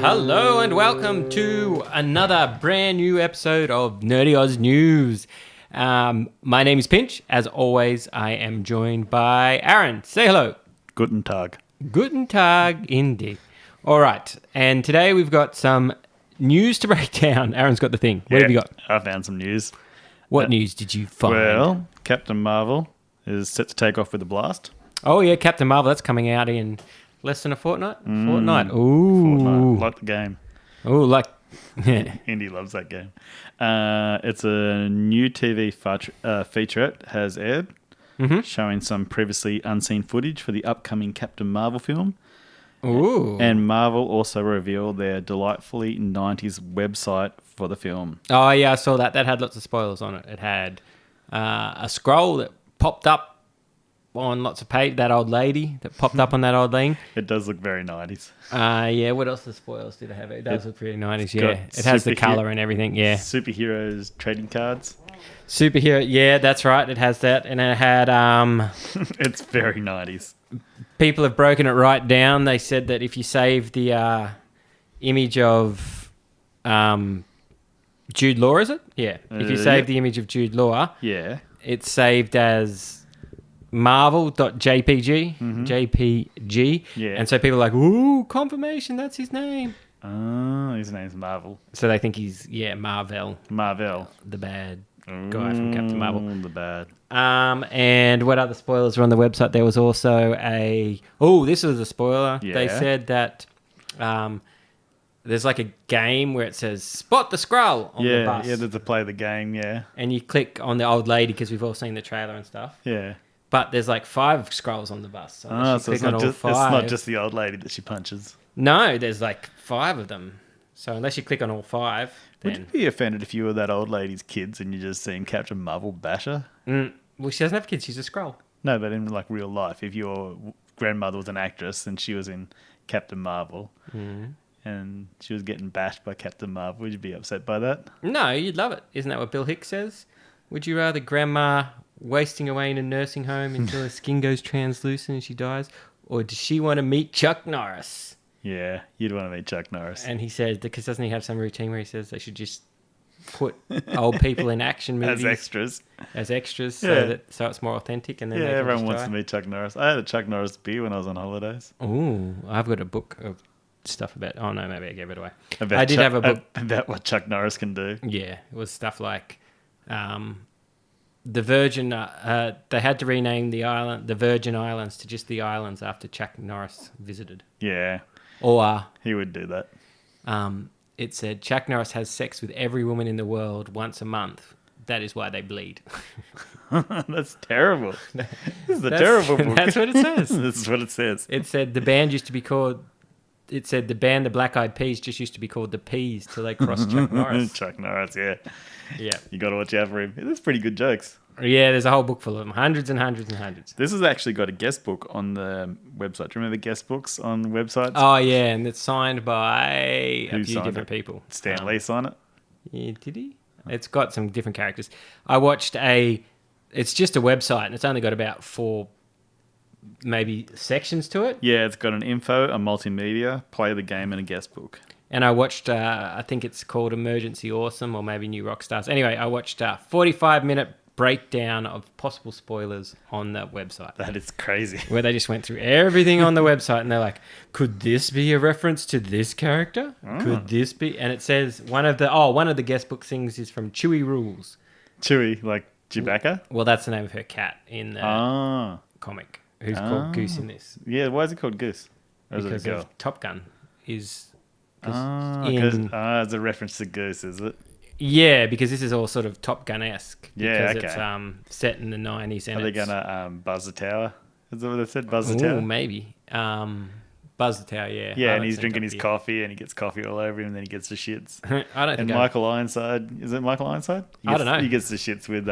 Hello and welcome to another brand new episode of Nerdy Oz News. My name is Pinch. As always, I am joined by Aaron. Say hello. Guten Tag. Guten Tag, indeed. All right, and today we've got some news to break down. Aaron's got the thing. What have you got? I found some news. What news did you find? Well, Captain Marvel is set to take off with a blast. Oh yeah, Captain Marvel. That's coming out in less than a fortnight. Fortnight. Ooh. Fortnite. Like the game. Ooh, like. Indy loves that game. It's a new TV featurette has aired, showing some previously unseen footage for the upcoming Captain Marvel film. Ooh. And Marvel also revealed their delightfully 90s website for the film. Oh, yeah, I saw that. That had lots of spoilers on it. It had a scroll that popped up on lots of pages. That old lady that popped up on that old thing. It does look very 90s. Yeah, what else the spoilers did it have? It does look pretty 90s, yeah. It has the colour and everything, yeah. Superheroes trading cards. Superhero, yeah, that's right. It has that. And it had... It's very 90s. People have broken it right down. They said that if you save the image of Jude Law, is it? Yeah. If you save the image of Jude Law, it's saved as marvel.jpg, JPG. Yeah. And so people are like, ooh, confirmation, that's his name. Oh, his name's Marvel. So they think he's, Marvel, the bad guy from Captain Marvel. The bad. And what other spoilers were on the website? There was also this was a spoiler. Yeah. They said that there's like a game where it says spot the Skrull on the bus. Yeah, there's a play the game, yeah. And you click on the old lady because we've all seen the trailer and stuff. Yeah. But there's like 5 Skrulls on the bus. So, So it's not just the old lady that she punches. No, there's like 5 of them. So unless you click on all 5, then... Would you be offended if you were that old lady's kids and you just seen Captain Marvel bash her? Well, she doesn't have kids. She's a Skrull. No, but in like real life, if your grandmother was an actress and she was in Captain Marvel and she was getting bashed by Captain Marvel, would you be upset by that? No, you'd love it. Isn't that what Bill Hicks says? Would you rather grandma wasting away in a nursing home until her skin goes translucent and she dies? Or does she want to meet Chuck Norris? Yeah, you'd want to meet Chuck Norris. And he says, because doesn't he have some routine where he says they should just put old people in action movies As extras. so it's more authentic, and then everyone wants to meet Chuck Norris. I had a Chuck Norris beer when I was on holidays. Oh, I've got a book of stuff about... Oh, no, maybe I gave it away. I did have a book about what Chuck Norris can do. Yeah, it was stuff like the Virgin... they had to rename the Virgin Islands to just the islands after Chuck Norris visited. Yeah. Or... he would do that. It said, Chuck Norris has sex with every woman in the world once a month. That is why they bleed. That's terrible. This is a terrible book. That's what it says. This is what it says. It said the band used to be called... It said the band, the Black Eyed Peas, just used to be called the Peas till they crossed Chuck Norris. Chuck Norris, yeah. Yeah. You got to watch out for him. That's pretty good jokes. Yeah, there's a whole book full of them. Hundreds and hundreds and hundreds. This has actually got a guest book on the website. Do you remember guest books on websites? Oh, yeah, and it's signed by a few different people. Stan Lee signed it? Yeah, did he? It's got some different characters. I watched it's just a website, and it's only got about 4 maybe sections to it. Yeah, it's got an info, a multimedia, play the game, and a guest book. And I watched, I think it's called Emergency Awesome or maybe New Rockstars. Anyway, I watched a 45-minute breakdown of possible spoilers on that website. That is crazy. Where they just went through everything on the website and they're like, could this be a reference to this character? Could this be? And it says one of the guest book things is from Chewy Rules. Chewy, like Chewbacca? Well, that's the name of her cat in the comic, who's called Goose in this. Yeah, why is it called Goose? Or is because it a girl? of Top Gun is... it's a reference to Goose, is it? Yeah, because this is all sort of Top Gun-esque. Yeah, because it's set in the 90s. And are they going to buzz the tower? Is that what they said? Buzz the tower? Oh, maybe. Buzz the tower, yeah. Yeah, and he's drinking his coffee and he gets coffee all over him and then he gets the shits. I don't think Michael Ironside, is it Michael Ironside? I don't know. He gets the shits with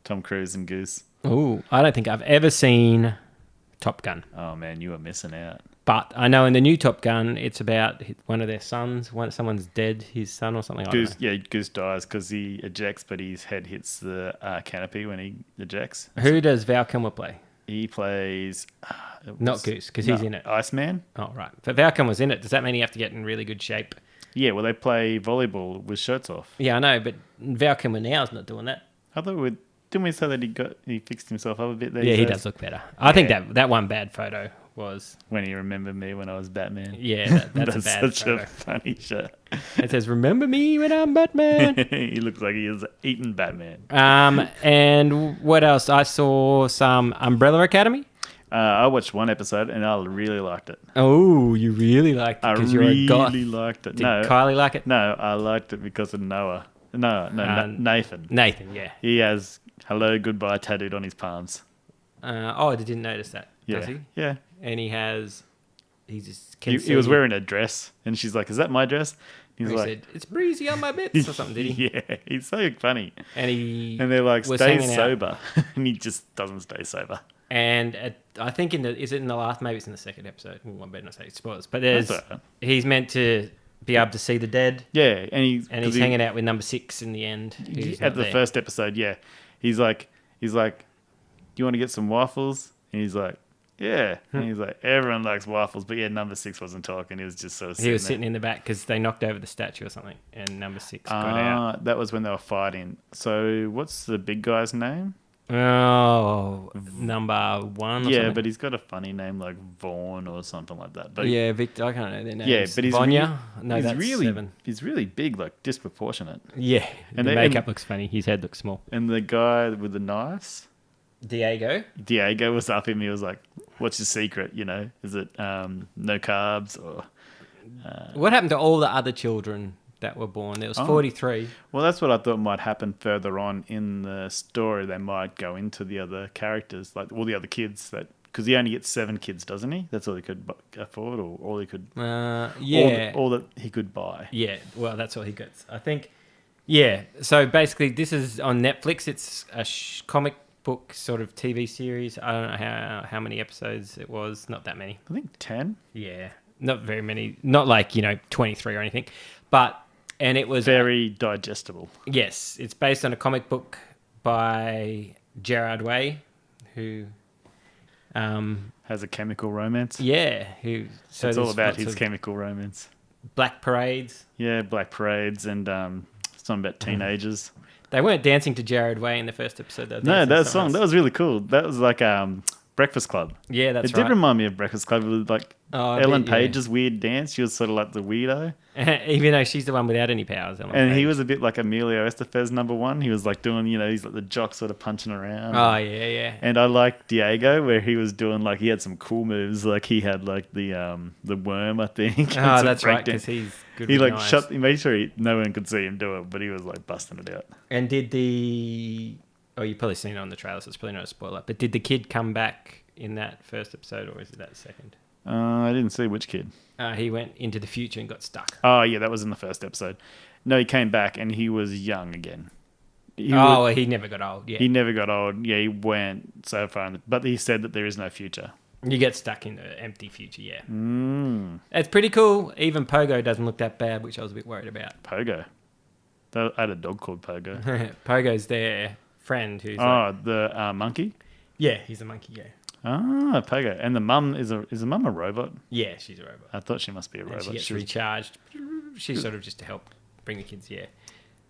Tom Cruise and Goose. Oh, I don't think I've ever seen Top Gun. Oh, man, you are missing out. But I know in the new Top Gun, it's about one of their sons. Someone's dead, his son or something. Goose, yeah, Goose dies because he ejects, but his head hits the canopy when he ejects. Who does Val Kilmer play? He plays Not Goose, because he's in it. Iceman. Oh, right. But Valcon was in it. Does that mean you have to get in really good shape? Yeah, well, they play volleyball with shirts off. Yeah, I know, but Valcon now's not doing that. I thought didn't we say that he fixed himself up a bit there? Yeah, he does look better. I think that one bad photo was... When he remembered me when I was Batman. Yeah, that's a bad such photo. a funny shirt. It says, "Remember me when I'm Batman." He looks like he is eating Batman. And what else? I saw some Umbrella Academy. I watched one episode and I really liked it. Oh, you really liked it because you're a goth. really liked it. Did No, Kylie like it? no, I liked it because of Noah. No, Nathan. Nathan, yeah. He has "Hello, Goodbye" tattooed on his palms. I didn't notice that. Yeah, Does he? yeah. And he just He was wearing a dress, and she's like, "Is that my dress?" He's He like, said, "It's breezy on my bits" or something, did he? "Yeah." He's so funny. And they're like, was "Stay hanging out. sober," and he just doesn't stay sober. And I think is it in the last? Maybe it's in the second episode. Well, I better not say spoilers. But That's all right. he's meant to be able to see the dead, Yeah, and he's hanging out with number 6 in the end. who's at not the there. first episode. Yeah, he's like, "Do you want to get some waffles?" And he's like, "Yeah." And he's like, "Everyone likes waffles," but yeah, number 6 wasn't talking. He was just sort of He was there. sitting in the back because they knocked over the statue or something, and number 6 got out. That was when they were fighting. So what's the big guy's name? Oh, number 1 or Yeah, something? but he's got a funny name like Vaughn or something like that. But Yeah, Victor, I can't know their names. yeah, but he's Vanya? No, he's that's really 7. he's really big, like disproportionate. Yeah, And the they- makeup and- looks funny. His head looks small. And the guy with the knives, Diego? Diego, was up him. He was like, "What's your secret? You know, is it no carbs or?" What happened to all the other children that were born? There was 43. Well, that's what I thought might happen further on in the story. They might go into the other characters, like all the other kids, because he only gets 7 kids, doesn't he? That's all he could afford, or all he could. Yeah. All that he could buy. Yeah, well, that's all he gets. I think, yeah. So basically, this is on Netflix. It's a comic book sort of TV series. I don't know how many episodes it was. Not that many. I think 10. Yeah, not very many. Not like 23 or anything. And it was Very digestible. yes. It's based on a comic book by Gerard Way, who, Has a chemical romance. who. So It's all there's about lots his of chemical romance. black parades. Yeah, black parades and something about teenagers. They weren't dancing to Jared Way in the first episode. They were No, dancing to that someone song, that else. was really cool. That was like Breakfast Club. Yeah, that's It right. did remind me of Breakfast Club. It was like Oh, a Ellen bit, yeah. Page's weird dance. She was sort of like the weirdo. Even though she's the one without any powers. Ellen And he Page. was a bit like Emilio Estevez number 1. He was like doing, he's like the jock sort of punching around. Oh, yeah. And I liked Diego, where he was doing like, he had some cool moves. Like he had like the worm, I think. and Oh, some that's right, breakdance. because he's good He with like knives. he made sure no one could see him do it, but he was like busting it out. And did oh, you've probably seen it on the trailer, so it's probably not a spoiler, but did the kid come back in that first episode, or is it that second? I didn't see which kid. He went into the future and got stuck. Oh yeah, that was in the first episode. No, he came back and he was young again. He Well, he never got old, yeah. He never got old. Yeah, he went so far, but he said that there is no future. You get stuck in the empty future, yeah. It's pretty cool. Even Pogo doesn't look that bad, which I was a bit worried about. Pogo. I had a dog called Pogo. Pogo's their friend who's The monkey. yeah, he's a monkey, yeah. Ah, Pogo. And the mum is the mum a robot? Yeah, she's a robot. I thought she must be a And robot. she gets was- recharged. She's sort of just to help bring the kids, yeah.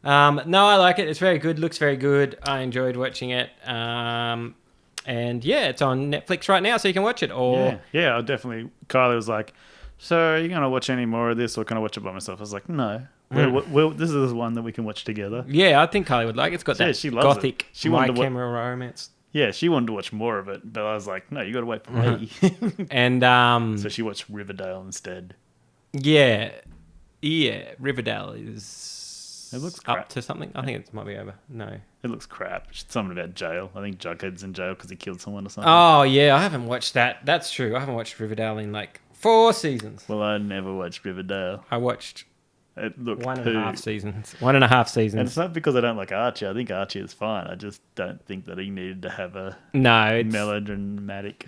No, I like it. It's very good. Looks very good. I enjoyed watching it. And yeah, it's on Netflix right now, so you can watch it. Or yeah, I'll definitely. Kylie was like, "So are you gonna watch any more of this, or can I watch it by myself?" I was like, "No, this is one that we can watch together." yeah, I think Kylie would like it. It's got Yeah, that she loves it. gothic She My wanted to wa- Chemical Romance. Yeah, she wanted to watch more of it, but I was like, "No, you got to wait for me." And So she watched Riverdale instead. yeah, Riverdale is It looks up crap. to something. I think it might be over. No. It looks crap. Something about jail. I think Jughead's in jail because he killed someone or something. Oh yeah, I haven't watched that. That's true. I haven't watched Riverdale in like 4 seasons. Well, I never watched Riverdale. I watched It looked 1.5 poo. seasons. 1.5 And seasons. it's not because I don't like Archie. I think Archie is fine. I just don't think that he needed to have a No, it's, melodramatic.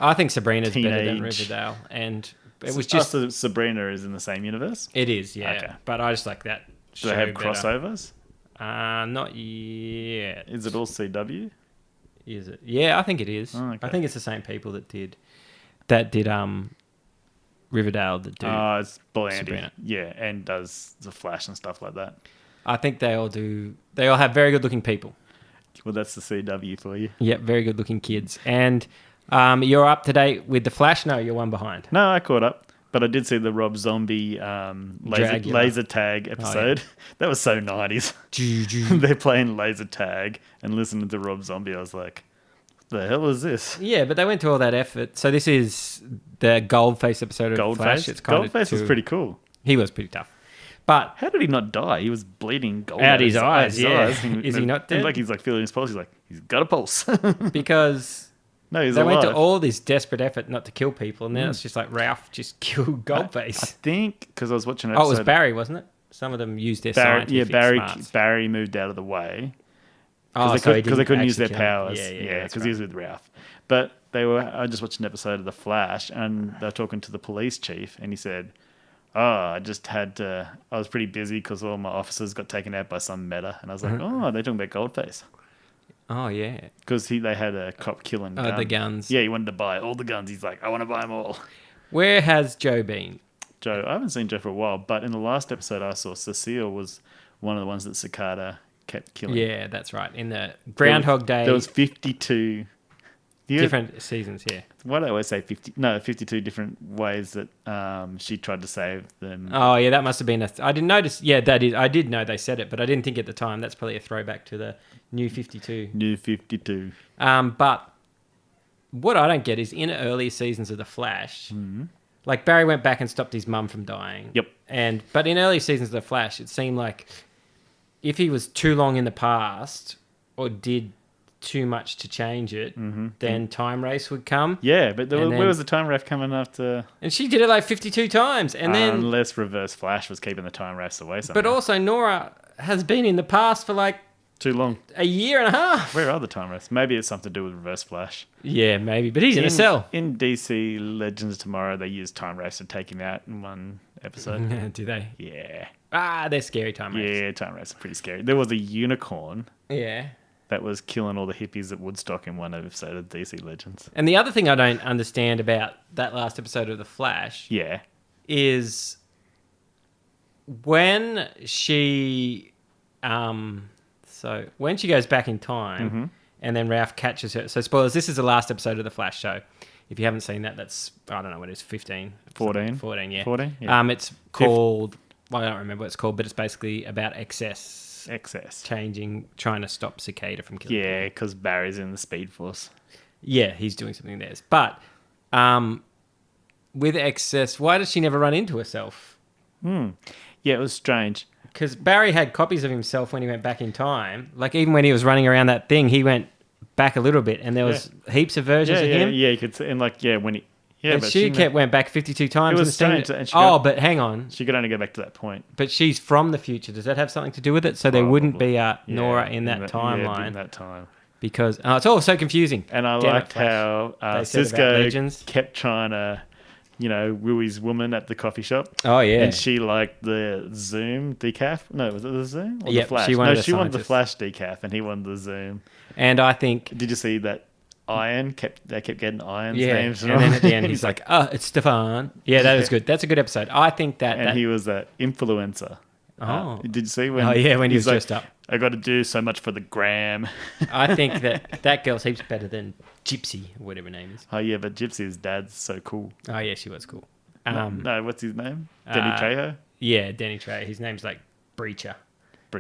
I think Sabrina's better than Teenage. Riverdale, and it was Just just Sabrina is in the same universe. it is, yeah. Okay. But I just like that. Do they have crossovers? Not yet. Is it all CW? Is it? Yeah, I think it is. Oh, okay. I think it's the same people that did Riverdale that do. Oh, it's Blandy. Sabrina. Yeah, and does the Flash and stuff like that. I think they all do. They all have very good looking people. Well, that's the CW for you. Yep, very good looking kids. And you're up to date with the Flash. No, you're one behind. No, I caught up. But I did see the Rob Zombie laser tag episode. Oh, yeah. That was so 90s. They're playing laser tag and listening to Rob Zombie. I was like, what the hell is this? Yeah, but they went to all that effort. So this is the Goldface episode of Flash. It's kind Goldface was pretty cool. He was pretty tough. But how did he not die? He was bleeding gold out his eyes. Yeah. And, Is he not dead? And like he's like feeling his pulse. He's like, he's got a pulse. Because no, he's they alive. went to all this desperate effort not to kill people, and then it's just like Ralph just killed Goldface. I think because I was watching an it episode. was Barry, wasn't it? Some of them used their scientific smarts. Barry moved out of the way Oh, because they couldn't use actually their kill him. powers. Yeah, because he was with Ralph. But I just watched an episode of The Flash, and they were talking to the police chief, and he said, "Oh, I was pretty busy because all my officers got taken out by some meta." And I was like, "Oh, they're talking about Goldface." Oh, yeah. Because they had a cop killing gun. The guns. Yeah, he wanted to buy all the guns. He's like, I want to buy them all. Where has Joe been? Joe, I haven't seen Joe for a while, but in the last episode I saw, Cecile was one of the ones that Cicada kept killing. Yeah, that's right. In the Groundhog Day. There was 52 different seasons, yeah. Why do I always say 52 different ways that she tried to save them. Oh, yeah, that must have been I didn't notice. Yeah, that is. I did know they said it, but I didn't think at the time. That's probably a throwback to the New 52. New 52. But what I don't get is in early seasons of The Flash, like Barry went back and stopped his mum from dying. Yep. But in early seasons of The Flash, it seemed like if he was too long in the past or did too much to change it, then Time Race would come. Yeah, but where was the Time Race coming after? And she did it like 52 times. And then unless Reverse Flash was keeping the Time Race away somehow. But also Nora has been in the past for like too long. A year and a half. Where are the Time Race? Maybe it's something to do with Reverse Flash. Yeah, maybe. But he's in a cell. In DC Legends Tomorrow, they used Time Race to take him out in one episode. Do they? Yeah. They're scary Time Race. Yeah, Time Race are pretty scary. There was a unicorn. Yeah. That was killing all the hippies at Woodstock in one episode of DC Legends. And the other thing I don't understand about that last episode of The Flash is when she when she goes back in time and then Ralph catches her. So spoilers, this is the last episode of The Flash show. If you haven't seen that, that's, I don't know what it is, 15? 14. 14, yeah. 14? Yeah. It's called, I don't remember what it's called, but it's basically about excess. Trying to stop Cicada from killing people. Because Barry's in the Speed Force. Yeah, he's doing something there. But with excess, why does she never run into herself? Yeah, it was strange. Because Barry had copies of himself when he went back in time. Like, even when he was running around that thing, he went back a little bit, and there was heaps of versions of him. Yeah, you could see, and when he... Yeah, and but she went back 52 times. It was strange. But hang on. She could only go back to that point. But she's from the future. Does that have something to do with it? So there wouldn't be a Nora in that timeline. Yeah, in that time. Because it's all so confusing. And I liked how Cisco kept trying to, woo his woman at the coffee shop. Oh, yeah. And she liked the Zoom decaf. No, was it the Zoom? Or the Flash? She wanted the Flash decaf, and he wanted the Zoom. And I think... Did you see that? They kept getting Iron's names. And then at the end, he's like, it's Stefan. Yeah, that was good. That's a good episode. I think that... And he was an influencer. Oh. Did you see when... Oh, yeah, when he was dressed up. I got to do so much for the gram. I think that girl's heaps better than Gypsy, or whatever her name is. Oh, yeah, but Gypsy's dad's so cool. Oh, yeah, she was cool. No, what's his name? Danny Trejo? Yeah, Danny Trejo. His name's like Breacher.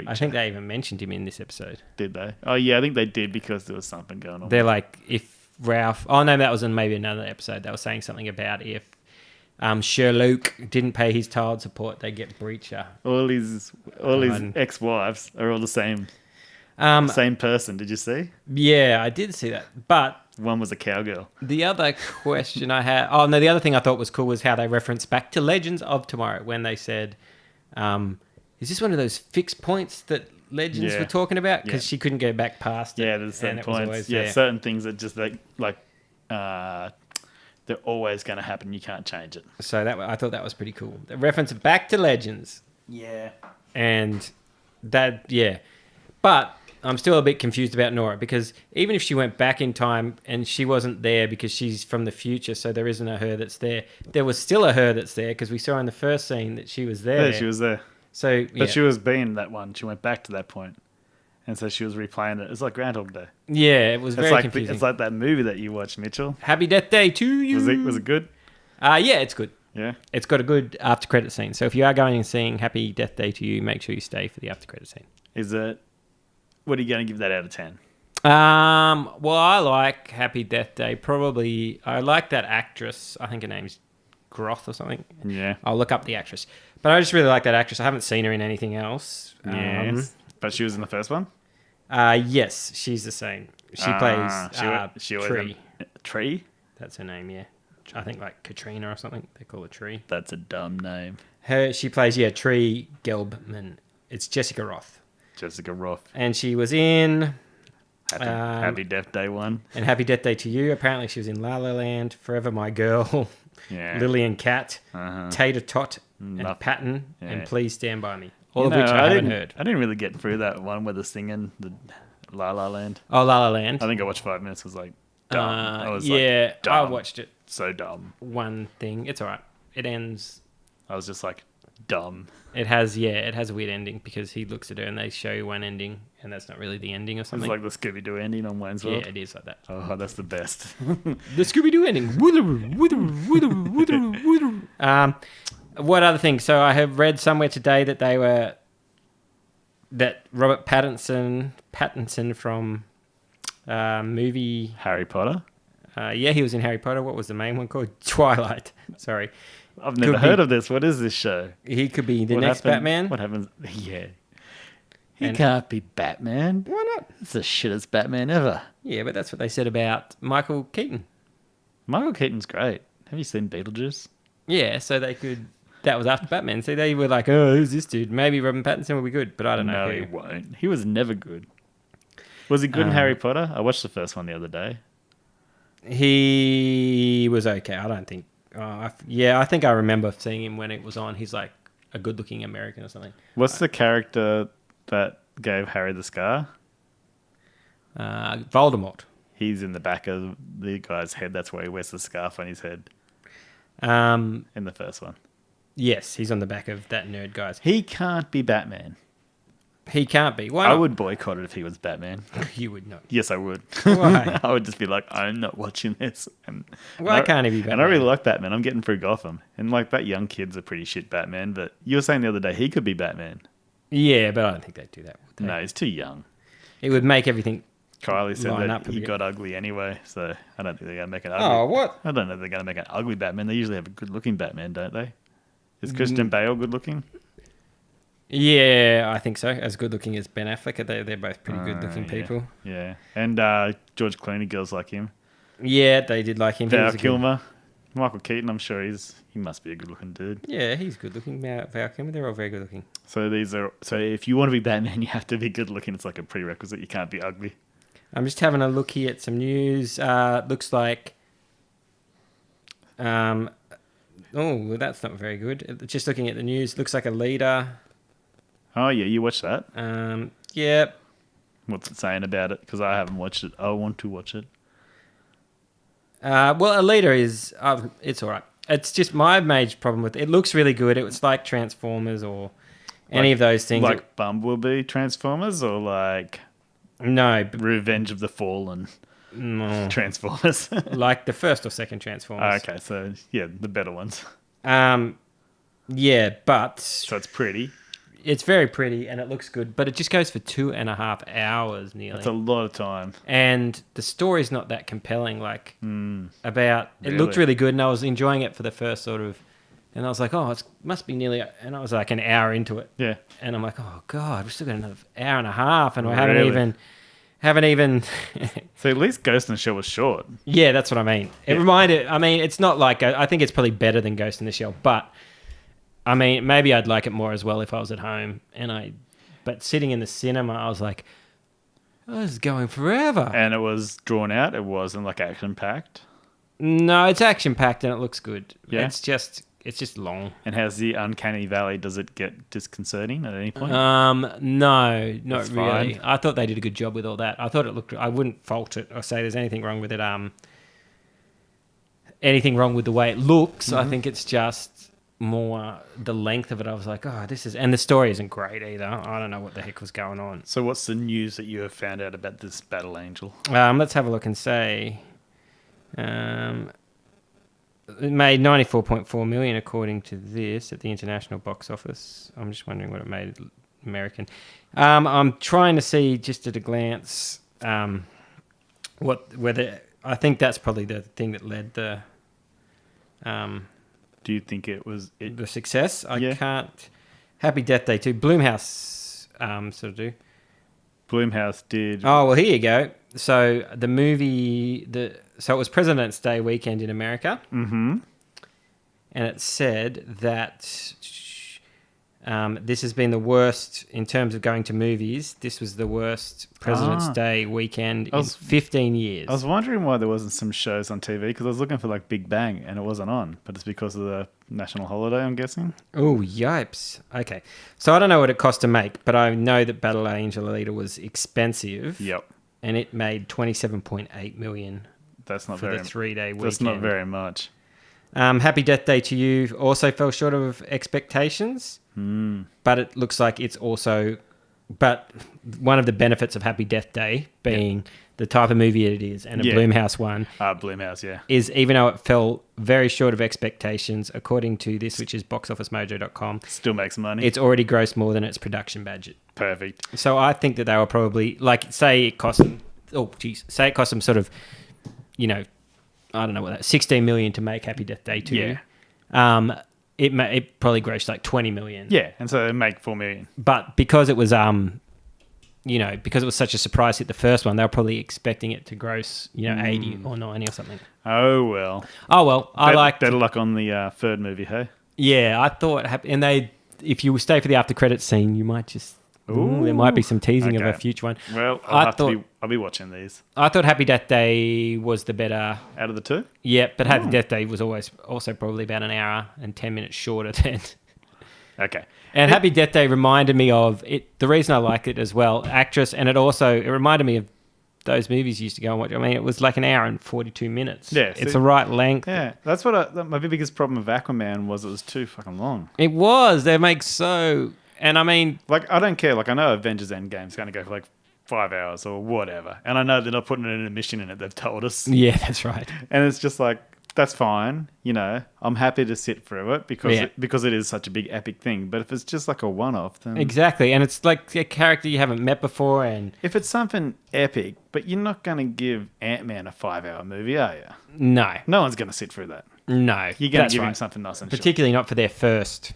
I think they even mentioned him in this episode. Did they? Oh, yeah, I think they did because there was something going on. They're like, if Ralph... Oh, no, that was in maybe another episode. They were saying something about if Sherlock didn't pay his child support, they get Breacher. All his ex-wives are all the same person. Did you see? Yeah, I did see that. But one was a cowgirl. The other question I had... Oh, no, the other thing I thought was cool was how they referenced back to Legends of Tomorrow when they said... is this one of those fixed points that Legends were talking about? Because she couldn't go back past it. Yeah, there's certain points. Certain things that just they're always going to happen. You can't change it. So I thought that was pretty cool. The reference back to Legends. Yeah. And that, but I'm still a bit confused about Nora, because even if she went back in time and she wasn't there because she's from the future, so there isn't a her that's there, there was still a her that's there because we saw in the first scene that she was there. Yeah, she was there. So, But she was being that one. She went back to that point. And so she was replaying it. It's like Groundhog Day. yeah, it was very confusing. It's like that movie that you watched, Mitchell. Happy Death Day to you. Was it good? Yeah, it's good. Yeah. It's got a good after credit scene. So if you are going and seeing Happy Death Day to you, make sure you stay for the after credit scene. Is it? What are you going to give that out of 10? Well, I like Happy Death Day. Probably, I like that actress. I think her name's Groth or something. Yeah. I'll look up the actress. But I just really like that actress. I haven't seen her in anything else. Yes. But she was in the first one? Yes, she's the same. She plays she was Tree. Tree? That's her name, yeah. I think like Katrina or something. They call her Tree. That's a dumb name. She plays, Tree Gelbman. It's Jessica Roth. Jessica Roth. And she was in... Happy Death Day 1. And Happy Death Day to You. Apparently she was in La La Land, Forever My Girl, Yeah. Lily and Cat, Uh-huh. Tater Tot, and Nothing. Patton, Yeah. and Please Stand By Me. All of which I haven't heard. I didn't really get through that one where they're singing the La La Land. Oh, La La Land. I think I watched 5 minutes. Was like dumb. I was yeah, like, dumb. I watched it. So dumb. One thing. It's all right. It ends... I was just like dumb. It has a weird ending because he looks at her and they show you one ending and that's not really the ending or It's something. like the Scooby Doo ending on Wayne's Yeah, World. it is like that. Oh, that's the best. The Scooby-Doo ending. What other thing? So I have read somewhere today that that Robert Pattinson from movie... Harry Potter. he was in Harry Potter. What was the main one called? Twilight. Sorry. I've never heard of this. What is this show? He could be the What next happened- Batman. What happens? Yeah. He And- can't be Batman. Why not? It's the shittest Batman ever. Yeah, but that's what they said about Michael Keaton. Michael Keaton's great. Have you seen Beetlejuice? Yeah, so they could... That was after Batman. So they were like, oh, who's this dude? Maybe Robert Pattinson will be good, but I don't know No, who. he won't. He was never good. Was he good in Harry Potter? I watched the first one the other day. He was okay. I don't think... I think I remember seeing him when it was on. He's like a good-looking American or something. What's the character that gave Harry the scar? Voldemort. He's in the back of the guy's head. That's why he wears the scarf on his head Um, in the first one. yes, he's on the back of that nerd guy's. He can't be Batman. He can't be. Why I not? would boycott it if he was Batman. You would not. Yes, I would. Why? I would just be like, I'm not watching this. Why can't he be And I Batman? really like Batman. I'm getting through Gotham. And like that young kid's a pretty shit Batman. But you were saying the other day he could be Batman. Yeah, but I don't think they'd do that. Would they? No, he's too young. It would make everything... Kylie said Line that up a he bit. got ugly anyway. So I don't think they're going to make an ugly. Oh, what? I don't know if they're going to make an ugly Batman. They usually have a good looking Batman, don't they? Is Christian Bale good looking? Yeah, I think so. As good-looking as Ben Affleck. They're both pretty good-looking people. Yeah. And George Clooney, girls like him. Yeah, they did like him. He Val was a good- Kilmer. Michael Keaton, I'm sure he must be a good looking dude. Yeah, he's good-looking. Val Kilmer, they're all very good-looking. So if you want to be Batman, you have to be good looking. It's like a prerequisite. You can't be ugly. I'm just having a look here at some news. Looks like... oh, that's not very good. Just looking at the news, looks like a leader. Oh yeah, you watched that? Yeah. What's it saying about it? Because I haven't watched it. I want to watch it. Well, a leader is... it's all right. It's just my major problem with it. It looks really good. It was like Transformers or any of those things. Like Bumblebee Transformers or like No, Revenge of the Fallen no. Transformers. Like the first or second Transformers. Okay, so yeah, the better ones. Yeah, but So it's pretty. it's very pretty and it looks good, but it just goes for 2.5 hours nearly. It's a lot of time. And the story's not that compelling. Like about it looked Really? really good, and I was enjoying it for the first sort of, and I was like, oh, it must be nearly, and I was like an hour into it, Yeah. and I'm like, oh god, we've still got another hour and a half, and we Really? haven't even. So at least Ghost in the Shell was short. Yeah, that's what I mean. It Yeah. reminded. I mean, it's not like I think it's probably better than Ghost in the Shell, but I mean, maybe I'd like it more as well if I was at home. But sitting in the cinema, I was like, oh, this is going forever. And it was drawn out. It wasn't like action packed. No, it's action packed and it looks good. Yeah? It's just just long. And how's the Uncanny Valley? Does it get disconcerting at any point? No, not That's really. fine. I thought they did a good job with all that. I thought it looked. I wouldn't fault it or say there's anything wrong with it. Anything wrong with the way it looks. I think it's just more the length of it. I was like, oh, this is, and the story isn't great either. I don't know what the heck was going on. So what's the news that you have found out about this Battle Angel? Let's have a look and say. It made 94.4 million according to this at the international box office. I'm just wondering what it made American. I'm trying to see just at a glance whether I think that's probably the thing that led the Do you think it was the success. I Yeah. can't. Happy Death Day 2. Blumhouse sort of do. Blumhouse did? Oh well, here you go. So the movie, so it was President's Day weekend in America, Mm-hmm. and it said that this has been the worst in terms of going to movies. This was the worst President's Day weekend in 15 years. I was wondering why there wasn't some shows on TV because I was looking for like Big Bang and it wasn't on, but it's because of the national holiday, I'm guessing. Oh, yipes. Okay. So I don't know what it cost to make, but I know that Battle Angel Alita was expensive. Yep. And it made 27.8 million That's not for very the 3-day weekend. That's not very much. Happy Death Day to You also fell short of expectations, but it looks like it's also... But one of the benefits of Happy Death Day being the type of movie it is and a Blumhouse one Blumhouse, yeah. is even though it fell very short of expectations, according to this, which is boxofficemojo.com, Still makes money. it's already grossed more than its production budget. Perfect. So I think that they were probably, like, say it cost them sort of, you know, I don't know what that, 16 million to make Happy Death Day 2. Yeah. It probably grossed like 20 million. Yeah, and so they make 4 million. But because it was because it was such a surprise hit the first one, they were probably expecting it to gross, 80 or 90 or something. Oh, well. Oh well, Better luck on the third movie, hey? Yeah, I thought and if you stay for the after credits scene, you might just there might be some teasing of a Okay. future one. Well, I'll be watching these. I thought Happy Death Day was the better. Out of the two? Yeah, but Happy Death Day was also probably about an hour and 10 minutes shorter than. Okay. And Happy Death Day reminded me of it. The reason I liked it as well, actress, and it reminded me of those movies you used to go and watch. I mean, it was like an hour and 42 minutes. Yeah, it's the right length. Yeah, that's what my biggest problem with Aquaman was. It was too fucking long. It was. They make so, and I mean, Like, I don't care. Like, I know Avengers Endgame is going to go for like 5 hours or whatever, and I know they're not putting an intermission in it. They've told us, yeah, that's right. and it's just like that's fine. I'm happy to sit through it because it is such a big epic thing. But if it's just like a one-off, then Exactly, and it's like a character you haven't met before, and if it's something epic, but you're not going to give Ant-Man a 5-hour movie, are you? no, No one's going to sit through that. no, You're going that's to give him right. something nice and short. Particularly not for their first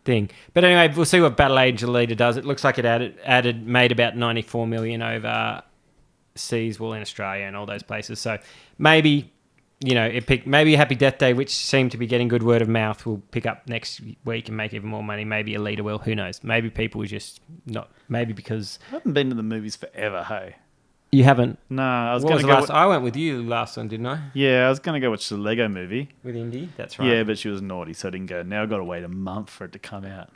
thing. But anyway, we'll see what Battle Angel Alita does. It looks like it made about 94 million overseas, in Australia and all those places. So maybe, maybe Happy Death Day, which seemed to be getting good word of mouth, will pick up next week and make even more money. Maybe Alita will. Who knows? Maybe people will just not. Maybe because I haven't been to the movies forever, hey? you haven't. No, I was What going was to the go... last? I went with you last one, didn't I? Yeah, I was going to go watch the Lego movie. With Indy. That's right. Yeah, but she was naughty, so I didn't go. Now I've got to wait a month for it to come out.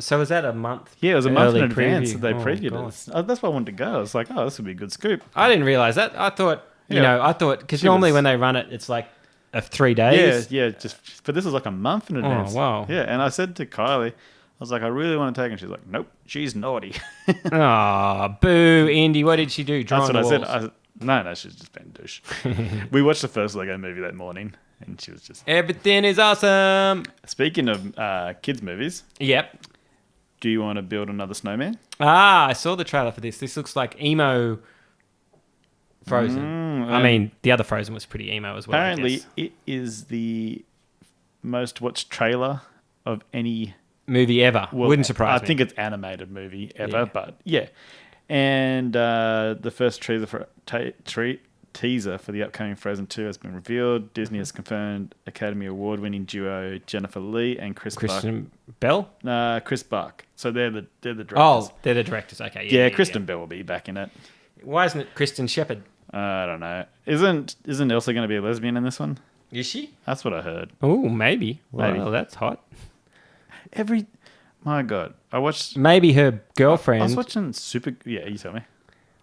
So was that a month? Yeah, it was a month in early advance preview? that they Oh, previewed God. it. That's why I wanted to go. I was like, oh, this would be a good scoop. I didn't realize that. I thought, because She normally was- when they run it, it's like 3 days. Yeah, but this was like a month in advance. wow. Yeah, and I said to Kylie, I was like, I really want to take her. And she's like, nope, she's naughty. Oh, boo, Indy. What did she do? Draw That's on what the I said. walls? No, she's just been a douche. We watched the first Lego movie that morning, and she was just... Everything is awesome. Speaking of kids' movies, Yep. do you want to build another snowman? I saw the trailer for this. This looks like emo Frozen. I mean, the other Frozen was pretty emo as well. I Apparently, guess. it is the most watched trailer of any... Movie ever. Wouldn't surprise me. I think it's animated movie ever, Yeah. but yeah. And the first teaser for the upcoming Frozen 2 has been revealed. Disney has confirmed Academy Award-winning duo Jennifer Lee and Christian Bell? Chris Buck. So they're the directors. Oh, they're the directors. Okay. yeah, Kristen Bell will be back in it. Why isn't it Kristen Shepherd? I don't know. Isn't Elsa going to be a lesbian in this one? Is she? That's what I heard. Oh, maybe. Maybe. Well, that's hot. My God, I watched. Maybe her I girlfriend. was watching Super. Yeah, you tell me.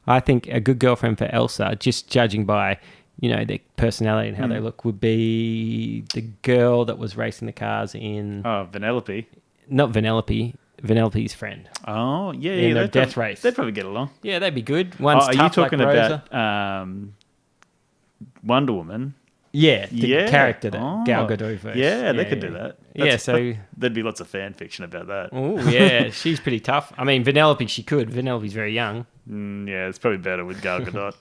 I think a good girlfriend for Elsa, just judging by, their personality and how they look, would be the girl that was racing the cars in... Oh, Vanellope. Not Vanellope. Vanellope's friend. Oh, yeah, In yeah. the they'd Death probably- Race. They'd probably get along. Yeah, that'd be good. One's Are you tough talking like Rosa. about Wonder Woman? Yeah, the Yeah. character that Oh. Gal Gadot verse. Yeah, they could do that. Yeah, so... There'd be lots of fan fiction about that. Oh, yeah, she's pretty tough. I mean, Vanellope, she could. Vanellope's very young. Yeah, it's probably better with Gal Gadot.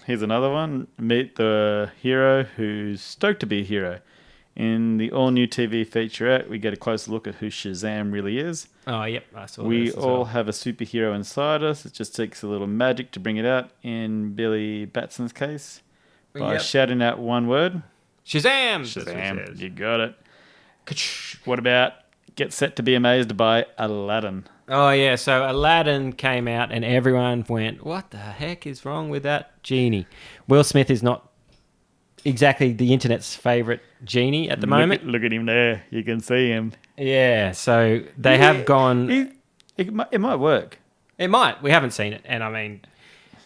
Here's another one. Meet the hero who's stoked to be a hero. In the all-new TV featurette, we get a closer look at who Shazam really is. Oh, yep, I saw We this as all well. have a superhero inside us. It just takes a little magic to bring it out. In Billy Batson's case, by Yep. shouting out one word. Shazam! That's what it Shazam. says. You got it. Ka-chosh. What about get set to be amazed by Aladdin? Oh, yeah, so Aladdin came out and everyone went, what the heck is wrong with that genie? Will Smith is not exactly the internet's favourite genie at the moment. Look at him there. You can see him. Yeah, so they have gone... It might work. It might. We haven't seen it. And I mean,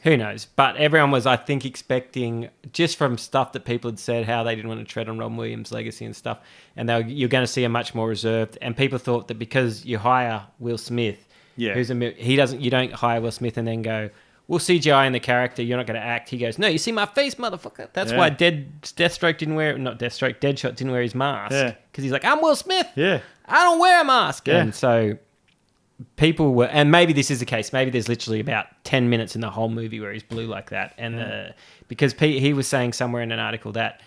who knows? But everyone was, I think, expecting, just from stuff that people had said, how they didn't want to tread on Robin Williams' legacy and stuff. And you're going to see a much more reserved. And people thought that because you hire Will Smith, Yeah. you don't hire Will Smith and then go, we'll CGI in the character, you're not going to act. He goes, no, you see my face, motherfucker. That's Yeah. why Deathshot didn't wear his mask. Yeah. Because he's like, I'm Will Smith. Yeah. I don't wear a mask. Yeah. And so people were, and maybe this is the case. Maybe there's literally about 10 minutes in the whole movie where he's blue like that. And because he was saying somewhere in an article that,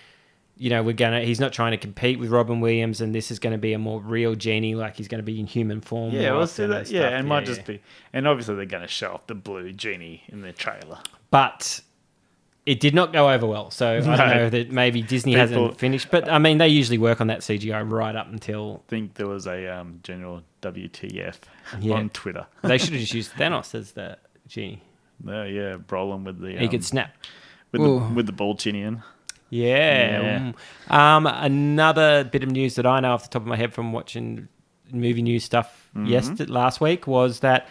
he's not trying to compete with Robin Williams, and this is going to be a more real genie, like he's going to be in human form. Yeah, more we'll see often that. and Yeah, stuff. it might just be. And obviously, they're going to show off the blue genie in the trailer. But it did not go over well. So I don't know that maybe Disney hasn't finished. But I mean, they usually work on that CGI right up until. I think there was a general WTF Yeah. on Twitter. They should have just used Thanos as the genie. Yeah, Brolin with the He could snap. with the ball chinny in. Yeah. Another bit of news that I know off the top of my head from watching movie news stuff last week was that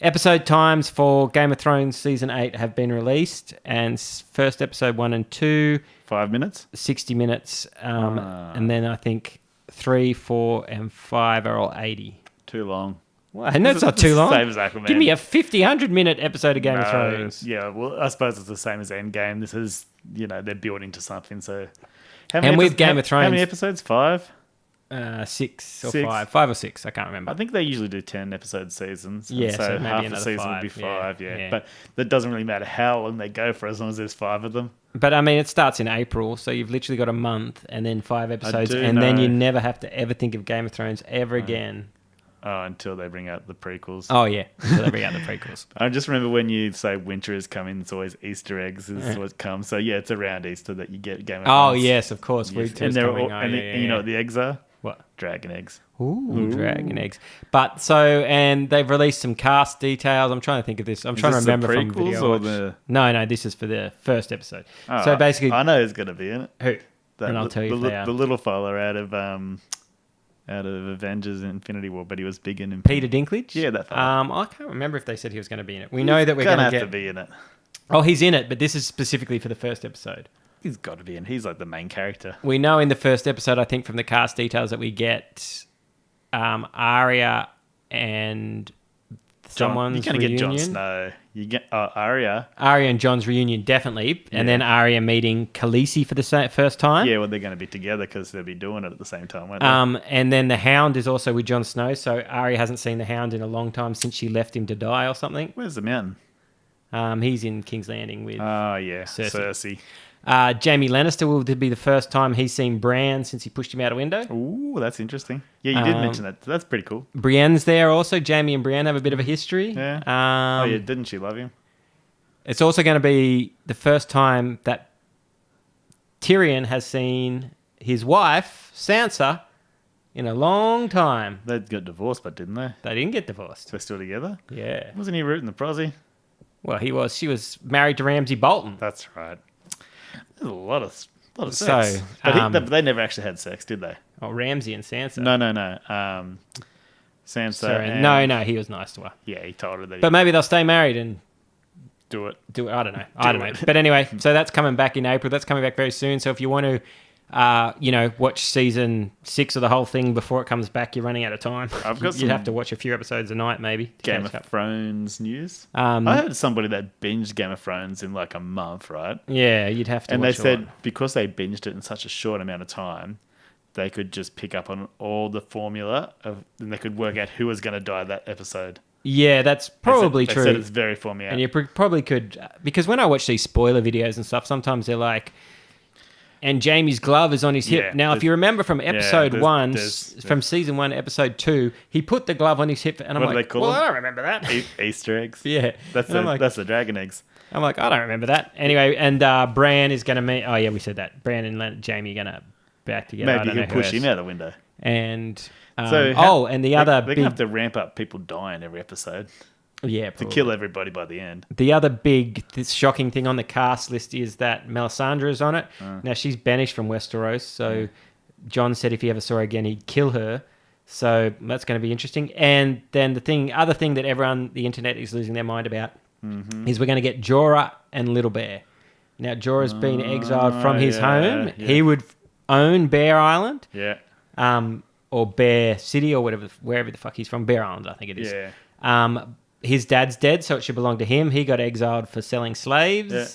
episode times for Game of Thrones Season 8 have been released, and first episode 1 and 2, 5 minutes? 60 minutes, and then I think 3, 4, and 5 are all 80. Too long. Well, I know it's not too long. Same as Aquaman. Give me a 100-minute episode of Game of Thrones. Yeah, well, I suppose it's the same as Endgame. This is, they're building to something. So, And with Game of Thrones, how many episodes? 5? 6 or 6. 5 or 6. I can't remember. I think they usually do 10 episode seasons. Yeah, and so maybe half a another season 5, would be yeah, 5. Yeah, yeah. but that doesn't really matter how long they go for, as long as there's 5 of them. But I mean, it starts in April, so you've literally got a month and then 5 episodes, do and then know. you never have to ever think of Game of Thrones ever again. Oh, until they bring out the prequels. Oh yeah, until they bring out the prequels. I just remember when you say winter is coming, it's always Easter eggs is what comes. So yeah, it's around Easter that you get Game of Oh Thrones. yes, of course. Yes. Winter's And they're coming. all, Oh, and, yeah, and you know what the eggs are? what? Dragon eggs. Ooh, dragon eggs. But and they've released some cast details. I'm trying to think of this. I'm Is trying to this the remember from prequels video. or watch. the- No, this is for the first episode. Oh, So basically, I know who's going to be in it. who? And I'll tell you if they are. the little fella out of Avengers Infinity War, but he was big in Peter Dinklage. Yeah, that fella. I can't remember if they said he was going to be in it. We know that we're going gonna to have get. to be in it. Oh, he's in it, but this is specifically for the first episode. He's got to be in. He's like the main character. We know in the first episode, I think from the cast details that we get, Arya and someone's You're going to get reunion. Jon Snow. You get Arya. Arya and Jon's reunion, definitely. And then Arya meeting Khaleesi for the first time. Yeah, well, they're going to be together because they'll be doing it at the same time, won't they? And then the Hound is also with Jon Snow. So Arya hasn't seen the Hound in a long time since she left him to die or something. Where's the mountain? He's in King's Landing with Oh, yeah. Cersei. Cersei. Jamie Lannister will be the first time he's seen Bran since he pushed him out a window. Ooh, that's interesting. Yeah, you did mention that. That's pretty cool. Brienne's there also. Jamie and Brienne have a bit of a history. Yeah. Oh, yeah. Didn't she love him? It's also going to be the first time that Tyrion has seen his wife, Sansa, in a long time. They got divorced, but didn't they? They didn't get divorced. They're still together? Yeah. Wasn't he rooting the prosy? Well, she was married to Ramsay Bolton. That's right. There's a lot of A lot of sex. So, But they never actually had sex, did they? Oh, Ramsey and Sansa. No. Sansa. Sorry, and, no, he was nice to her. Yeah, he told her that. But maybe they'll stay married and do it. I don't know. I don't know. But anyway, so that's coming back in April. That's coming back very soon. So if you want to, watch season 6 of the whole thing before it comes back, you're running out of time. You'd have to watch a few episodes a night, maybe. Game of Thrones news. I heard somebody that binged Game of Thrones in like a month, right? Yeah, you'd have to. And they said because they binged it in such a short amount of time, they could just pick up on all the formula and they could work out who was going to die that episode. Yeah, that's probably true. They said it's very formula. And you probably could, because when I watch these spoiler videos and stuff, sometimes they're like, and Jamie's glove is on his hip. Now, if you remember from episode 1, from season 1, episode 2, he put the glove on his hip, and I'm like, I don't remember that. Easter eggs. Yeah. That's the dragon eggs. I'm like, I don't remember that. Anyway, and Bran is going to meet, oh yeah, we said that. Bran and Jamie are going to back together. Maybe he'll push him out the window. And, and the other they're going to have to ramp up people dying every episode. Yeah, to kill everybody by the end. The other big, shocking thing on the cast list is that Melisandre is on it. Now, she's banished from Westeros, so Jon said if he ever saw her again, he'd kill her. So that's going to be interesting. And then other thing that the internet is losing their mind about is we're going to get Jorah and Little Bear. Now, Jorah's been exiled from his home. Yeah. He would own Bear Island. Yeah. Or Bear City or wherever the fuck he's from. Bear Island, I think it is. Yeah. His dad's dead, so it should belong to him. He got exiled for selling slaves. Yeah.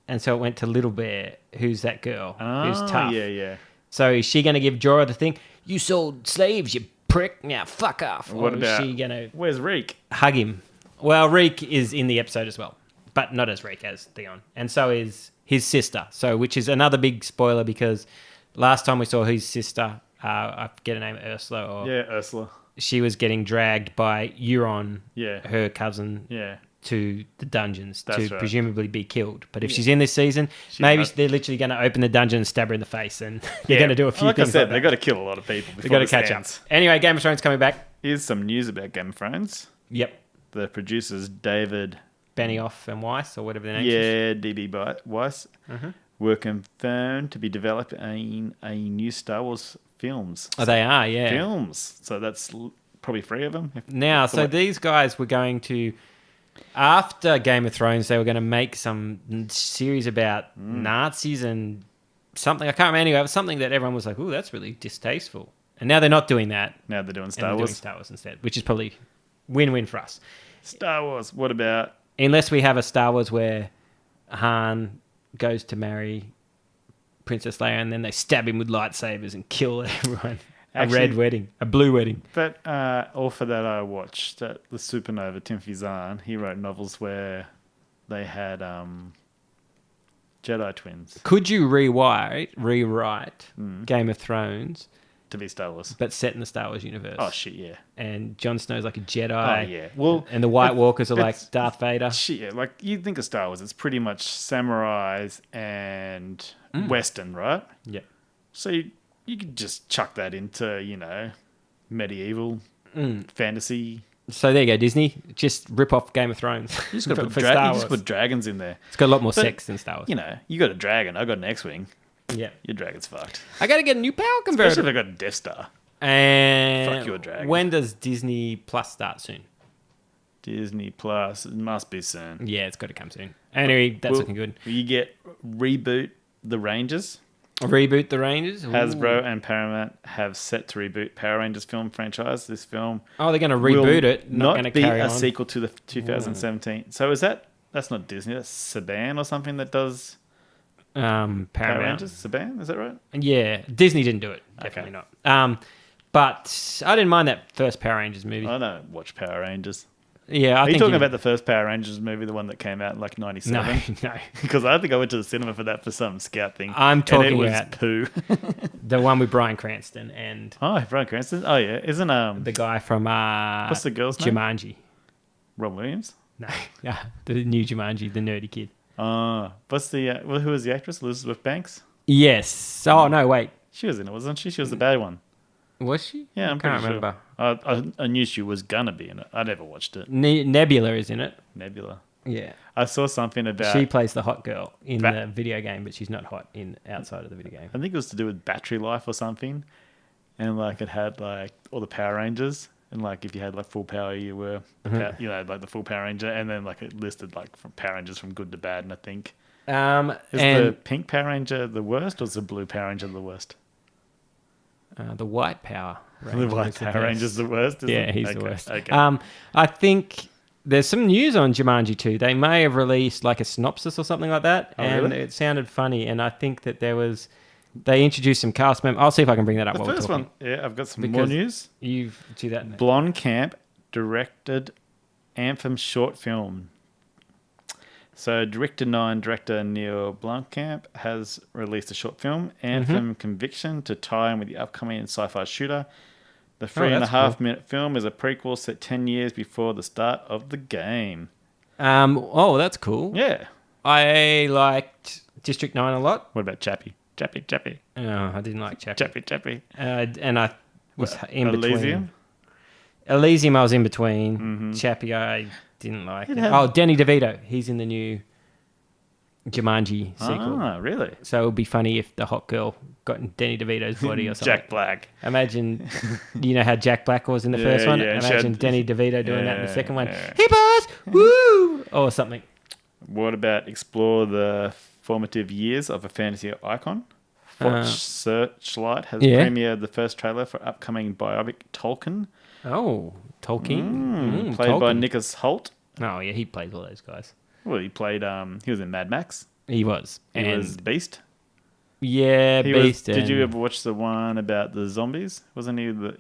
And so it went to Little Bear, who's that girl, who's tough. Yeah. So is she going to give Jorah the thing, you sold slaves, you prick, now fuck off? What about, is she going to... Where's Reek? Hug him. Well, Reek is in the episode as well, but not as Reek as Theon. And so is his sister, which is another big spoiler because last time we saw his sister, I forget her name, Ursula. Ursula. She was getting dragged by Euron, her cousin, to the dungeons presumably be killed. But if she's in this season, maybe they're literally going to open the dungeon and stab her in the face, and they're going to do a few things. Like I said, they've got to kill a lot of people before they've got to catch up. Anyway, Game of Thrones coming back. Here's some news about Game of Thrones. Yep. The producers, David Benioff and Weiss, or whatever their name is. Yeah, DB Weiss, were confirmed to be developing a new Star Wars films. Oh, they are, yeah. Films. So that's probably 3 of them. These guys were going to, after Game of Thrones, they were going to make some series about Nazis and something. I can't remember. Anyway, it was something that everyone was like, ooh, that's really distasteful. And now they're not doing that. Now they're doing Star Wars. They're doing Star Wars instead, which is probably win-win for us. Star Wars. What about... Unless we have a Star Wars where Han goes to marry Princess Leia and then they stab him with lightsabers and kill everyone. Actually, a red wedding, a blue wedding. But all for that I watched the Supernova, Timothy Zahn. He wrote novels where they had Jedi twins. Could you rewrite Game of Thrones to be Star Wars, but set in the Star Wars universe? Oh shit, yeah. And Jon Snow's like a Jedi. Oh yeah. Well, and the White Walkers are like Darth Vader. Shit, yeah. Like you think of Star Wars, it's pretty much samurais and Western, right? Yeah. So you could just chuck that into, medieval fantasy. So there you go, Disney. Just rip off Game of Thrones. You just got to put dragons in there. It's got a lot more sex than Star Wars. You got a dragon. I got an X-Wing. Yeah. Your dragon's fucked. I got to get a new power converter. Especially if I got a Death Star. And fuck your dragon. When does Disney Plus start soon? Disney Plus. It must be soon. Yeah, it's got to come soon. Anyway, that's looking good. You get Reboot the Rangers. Reboot the Rangers? Ooh. Hasbro and Paramount have set to reboot Power Rangers film franchise. This film... Oh, they're going to reboot it, not going to carry on. Not be a sequel to the 2017. So is that... That's not Disney. That's Saban or something that does... Power Rangers? Saban? Is that right? Yeah. Disney didn't do it. Definitely not. But I didn't mind that first Power Rangers movie. I don't watch Power Rangers. Yeah, Are you talking about the first Power Rangers movie, the one that came out in like 97? No. Because I think I went to the cinema for that for some scout thing. I'm talking and it about was poo. The one with Bryan Cranston and... Oh, Bryan Cranston? Oh, yeah. Isn't... the guy from... what's the girl's name? Jumanji. Rob Williams? No. The new Jumanji, the nerdy kid. What's the... who was the actress? Elizabeth Banks? Yes. Oh, no, wait. She was in it, wasn't she? She was the bad one. Was she? Yeah, I can't remember. Sure. I knew she was gonna be in it. I never watched it. Nebula is in it. Nebula. Yeah. I saw something about. She plays the hot girl in Ba- the video game, but she's not hot outside of the video game. I think it was to do with battery life or something, and like it had like all the Power Rangers, and like if you had like full power, you were you know, like the full Power Ranger, and then like it listed like from Power Rangers from good to bad, and I think is And the pink Power Ranger the worst, or is the blue Power Ranger the worst? the white Power The Ranger white is the Power best. Ranger's the worst. Yeah, it? he's Okay, the worst. Okay. I think there's some news on Jumanji 2. They may have released like a synopsis or something like that, Oh, and really? it sounded funny. And I think that they introduced some cast members. I'll see if I can bring that up The while we're first talking. one, yeah, I've got some more Because- news. You do that. Blomkamp directed Anthem short film. So, Director 9 director Neil Blomkamp has released a short film, Anthem Conviction, to tie in with the upcoming sci-fi shooter. The 3.5-minute film is a prequel set 10 years before the start of the game. Oh, that's cool. Yeah. I liked District 9 a lot. What about Chappie? Chappie. Oh, I didn't like Chappie. Chappie. And I was in between. Elysium? Elysium, I was in between. Chappie, I didn't like. It It. had- Oh, Danny DeVito. He's in the new Jumanji sequel. Ah, really? So it would be funny if the hot girl got in Danny DeVito's body or something. Jack Black. Imagine, you know how Jack Black was in the Yeah, first one? yeah, she Imagine had- Danny DeVito doing that in the Yeah, second one. yeah. Hey, boss! Woo! Or something. What about explore the formative years of a fantasy icon? Fox Searchlight has yeah. premiered the first trailer for upcoming biopic Tolkien, Oh, Tolkien. played by Tolkien. Nicholas Hoult. Oh, yeah, he plays all those guys. Well, he played. He was in Mad Max. He was. He and was Beast. yeah, He Beast. was. Did you and- ever watch the one about the zombies? Wasn't he the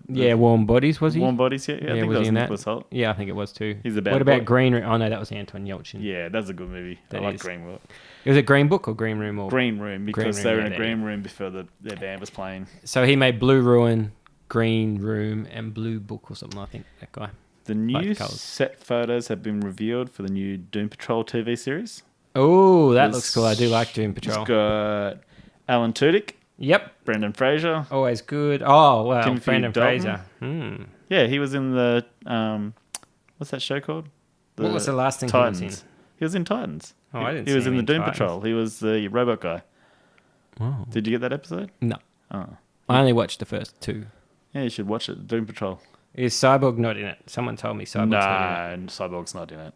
Yeah, Warm Bodies, was he? Warm Bodies? Yeah, I think was that he was in that? Nicholas Hoult. Yeah, I think it was too. He's a bad What about boy. Green Room? Oh, no, that was Anton Yelchin. Yeah, that's a good movie. That I like is. Green Room. Was it Green Book or Green Room? Or... Green Room because Room, they were yeah, in a there green you room before their band was playing. So he made Blue Ruin, Green Room, and Blue Book or something, I think, that guy. The new colours. set photos have been revealed for the new Doom Patrol TV series. Oh, that It's- looks cool. I do like Doom It's Patrol. got Alan Tudyk, Yep, Brendan Fraser. always good. Oh, well, Timothy Brendan Dalton. Fraser. Hmm. Yeah, he was in the what's that show called? What was the last thing Titans. he was in? He was in Titans. Oh, I didn't He see was him in the in Doom Titans. Patrol. He was the robot guy. Oh. Did you get that episode? No, Oh, I only watched the first two. yeah, you should watch it. Doom Patrol. Is Cyborg not in it? Someone told me Cyborg's not in it. No, Cyborg's not in it.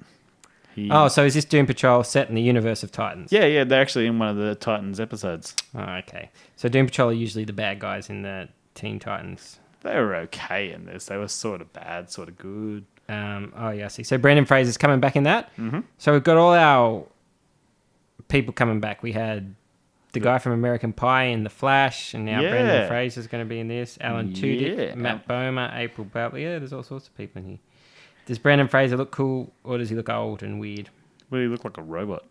He, Oh, so is this Doom Patrol set in the universe of Titans? yeah, they're actually in one of the Titans episodes. Oh, okay. So Doom Patrol are usually the bad guys in the Teen Titans. They were okay in this. They were sort of bad, sort of good. Oh, yeah, I see. So Brendan Fraser's coming back in that? Mm-hmm. So we've got all our people coming back. We had the guy from American Pie in The Flash, and now Yeah. Brendan Fraser's going to be in this. Alan Tudyk, Yeah. Matt Bomer, April Butler. Yeah, there's all sorts of people in here. Does Brendan Fraser look cool, or does he look old and weird? Well, he looked like a robot.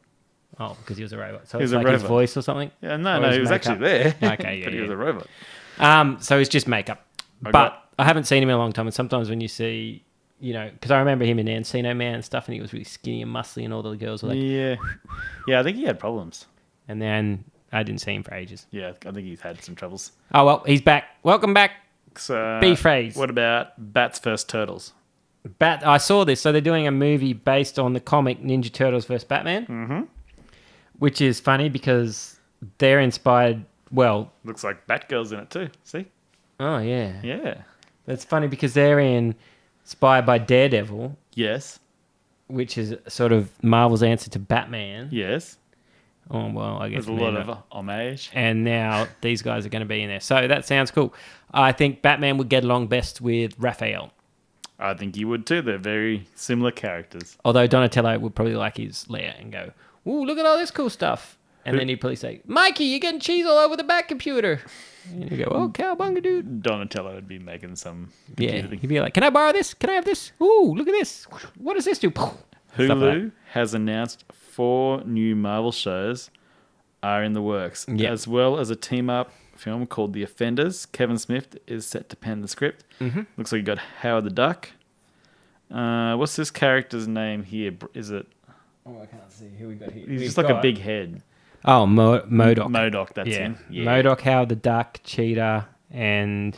Oh, because he was a robot. So He it's was a like his robot. voice or something? Yeah, Or no, his he was makeup? actually there. Okay, yeah, but he yeah. was a robot. So it's just makeup. I But got- I haven't seen him in a long time, and sometimes when you see, you know, because I remember him in Encino Man and stuff, and he was really skinny and muscly, and all the girls were like, Yeah, I think he had problems. and then I didn't see him for ages. Yeah, I think he's had some troubles. Oh, well, he's back. Welcome back, So, B. Phrase. What about Bats vs. Turtles? I saw this. So they're doing a movie based on the comic Ninja Turtles vs. Batman, which is funny because they're inspired, well, Looks like Batgirl's in it too. See? oh, yeah. Yeah. That's funny because they're inspired by Daredevil, Yes. which is sort of Marvel's answer to Batman. Yes. Oh, well, I guess There's a lot man, of homage. and now these guys are going to be in there. So that sounds cool. I think Batman would get along best with Raphael, I think you would too. They're very similar characters. although Donatello would probably like his lair and go, "Ooh, look at all this cool stuff," and then he'd probably say, "Mikey, you're getting cheese all over the back computer," and you go, "Oh, cowbunga, dude." Donatello would be making some Yeah, computer thing. he'd be like, "Can I borrow this? Can I have this? Ooh, look at this. What does this do?" Stuff like that. Hulu has announced 4 new Marvel shows are in the works, Yep. as well as a team-up film called The Offenders. Kevin Smith is set to pen the script. Looks like you got Howard the Duck. What's this character's name here? Is it? Oh, I can't see who we got here. He's just like a big head. Oh, MODOK. MODOK, that's Yeah, him. Yeah. MODOK, Howard the Duck, Cheetah, and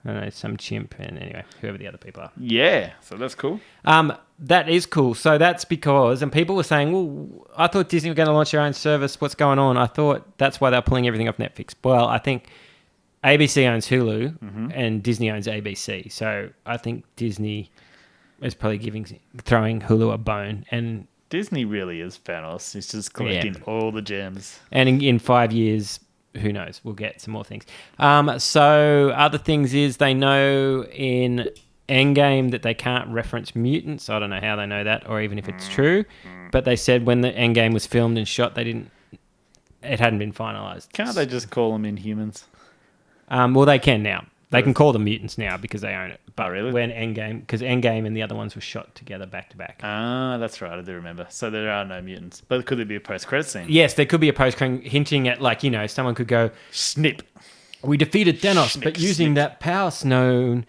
I don't know, some chimp, and anyway, whoever the other people are. Yeah, so that's cool. That is cool. So that's because, and people were saying, well, I thought Disney were going to launch their own service. What's going on? I thought that's why they're pulling everything off Netflix. Well, I think ABC owns Hulu and Disney owns ABC. So I think Disney is probably throwing Hulu a bone. And Disney really is Thanos. He's just collecting all the gems. And in 5 years, who knows? We'll get some more things. So other things is they know in Endgame that they can't reference mutants. I don't know how they know that, or even if it's true. But they said when the Endgame was filmed and shot, it hadn't been finalized. Can't they just call them Inhumans? Well, they can now. They can call them mutants now because they own it. But really? When because Endgame and the other ones were shot together back to back. Ah, that's right. I do remember. So there are no mutants. But could there be a post-credit scene? Yes, there could be a post-credit hinting at, like, someone could go, snip. We defeated Thanos, but using that power stone,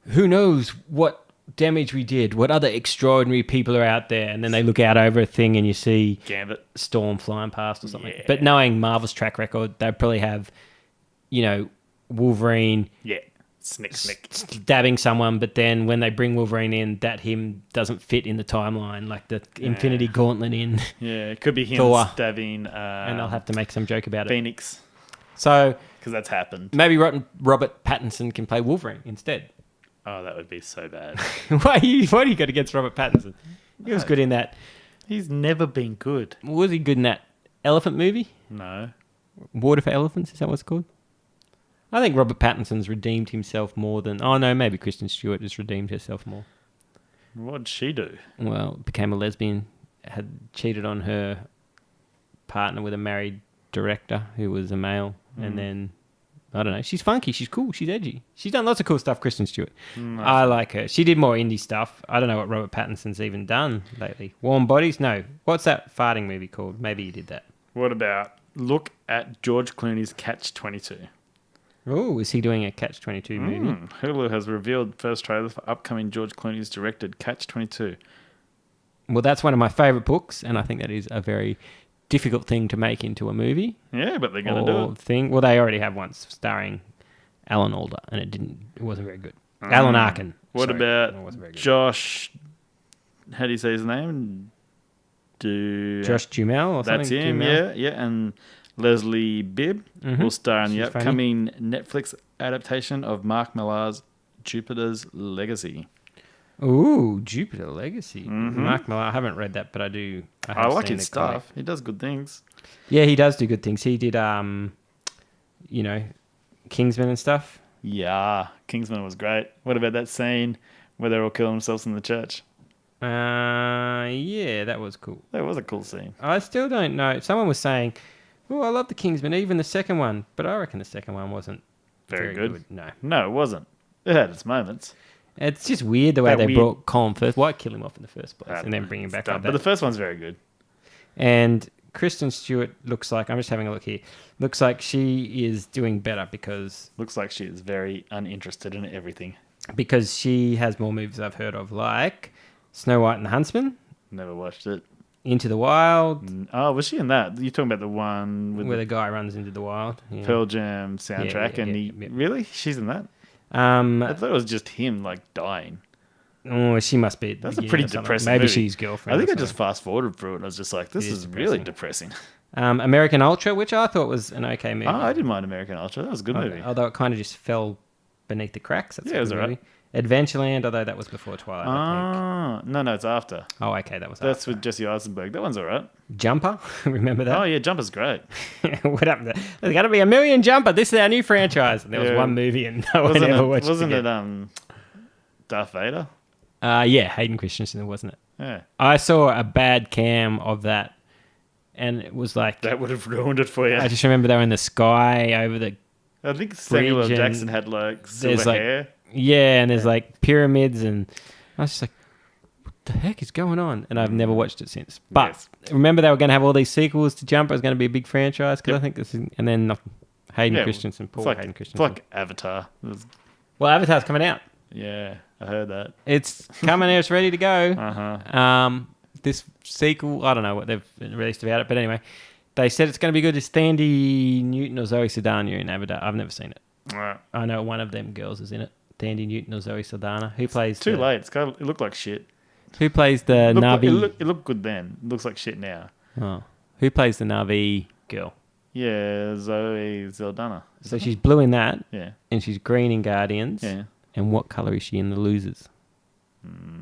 who knows what damage we did, what other extraordinary people are out there. And then they look out over a thing and you see Gambit. Storm flying past or something. Yeah. But knowing Marvel's track record, they'd probably have, Wolverine... Yeah. Snick. Stabbing someone, but then when they bring Wolverine in, that him doesn't fit in the timeline, like the Infinity Gauntlet in. Yeah, it could be him Thor. stabbing... and they'll have to make some joke about Phoenix. So... Because that's happened. Maybe Robert Pattinson can play Wolverine instead. Oh, that would be so bad. What do you got against Robert Pattinson? He was good in that. He's never been good. Was he good in that elephant movie? No. Water for Elephants, is that what it's called? I think Robert Pattinson's redeemed himself more than... Oh, no, maybe Kristen Stewart has redeemed herself more. What'd she do? Well, became a lesbian, had cheated on her partner with a married director who was a male, and then... I don't know. She's funky. She's cool. She's edgy. She's done lots of cool stuff, Kristen Stewart. I like her. She did more indie stuff. I don't know what Robert Pattinson's even done lately. Warm Bodies? No. What's that farting movie called? Maybe he did that. What about look at George Clooney's Catch-22? Oh, is he doing a Catch-22 movie? Hulu has revealed first trailer for upcoming George Clooney's directed Catch-22. Well, that's one of my favourite books, and I think that is a very difficult thing to make into a movie. Yeah, but they're going to do it. Well, they already have one starring Alan Alda, and it wasn't very good. Alan Arkin. What about Josh? How do you say his name? Josh Duhamel or something? That's him. Duhamel? Yeah, and Leslie Bibb will star in the upcoming Netflix adaptation of Mark Millar's Jupiter's Legacy. Ooh, Jupiter Legacy. Mark Millar. I haven't read that, but I do. I like his stuff. He does good things. Yeah, he does do good things. He did, Kingsman and stuff. Yeah, Kingsman was great. What about that scene where they're all killing themselves in the church? Yeah, that was cool. That was a cool scene. I still don't know. Someone was saying, "Oh, I love the Kingsman, even the second one," but I reckon the second one wasn't very good. No, it wasn't. It had its moments. It's just weird the way they brought Colin Firth. Why kill him off in the first place and then bring him back like that? But the first one's very good. And Kristen Stewart looks like, I'm just having a look here, looks like she is doing better because... Looks like she is very uninterested in everything. Because she has more movies I've heard of, like Snow White and the Huntsman. Never watched it. Into the Wild. Oh, was she in that? You're talking about the one with where the guy runs into the wild. Yeah. Pearl Jam soundtrack. Really? She's in that? I thought it was just him, dying. Oh, she must be. That's a pretty depressing maybe movie. She's girlfriend. I think I just fast forwarded through it and I was just like, this is really depressing. American Ultra, which I thought was an okay movie. Oh, I didn't mind American Ultra. That was a good movie. Although it kind of just fell beneath the cracks. That's it was alright. Adventureland, although that was before Twilight, I think. No, it's after. Oh, okay, that's with Jesse Eisenberg. That one's alright. Jumper, remember that? Oh yeah, Jumper's great. What happened there? There's got to be a million Jumper. This is our new franchise. And there was one movie and no one ever watched it. Wasn't it Darth Vader? Yeah, Hayden Christensen, wasn't it? Yeah. I saw a bad cam of that, and it was like... That would have ruined it for you. I just remember they were in the sky over the... I think Samuel L. Jackson had silver hair. Yeah, and there's pyramids, and I was just like, what the heck is going on? And I've never watched it since. But remember they were going to have all these sequels to Jumper. It was going to be a big franchise, because I think this is... And then Hayden Christensen, Hayden Christensen. It's like Avatar. Well, Avatar's coming out. Yeah, I heard that. It's coming out. It's ready to go. Uh-huh. This sequel, I don't know what they've released about it, but anyway, they said it's going to be good. Is Thandie Newton or Zoe Saldana in Avatar? I've never seen it. Right. I know one of them girls is in it, Thandie Newton or Zoe Saldana? Who plays Too late. It looked like shit. Who plays the Na'vi? It looked good then. It looks like shit now. Oh. Who plays the Na'vi girl? Yeah, Zoe Saldana. So she's blue in that, Yeah. and she's green in Guardians. Yeah. And what colour is she in The Losers?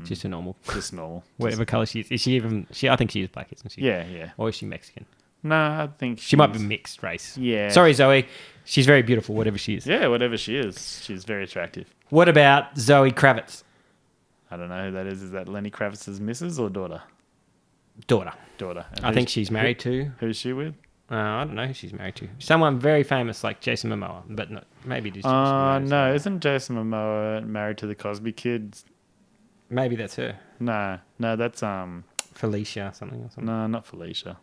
Just a normal. Just normal. Whatever colour she is. Is she even... I think she is black, isn't she? Yeah, yeah. Or is she Mexican? No, I think She might be mixed race. Yeah. Sorry, Zoe. She's very beautiful, whatever she is. Yeah, whatever she is. She's very attractive. What about Zoe Kravitz? I don't know who that is. Is that Lenny Kravitz's missus or daughter? Daughter. Daughter. And I think she's married to... Who's she with? I don't know who she's married to. Someone very famous like Jason Momoa, but not, maybe it is Jason Momoa. No, isn't Jason Momoa married to the Cosby kids? Maybe that's her. No, that's Felicia something or something. no, not Felicia.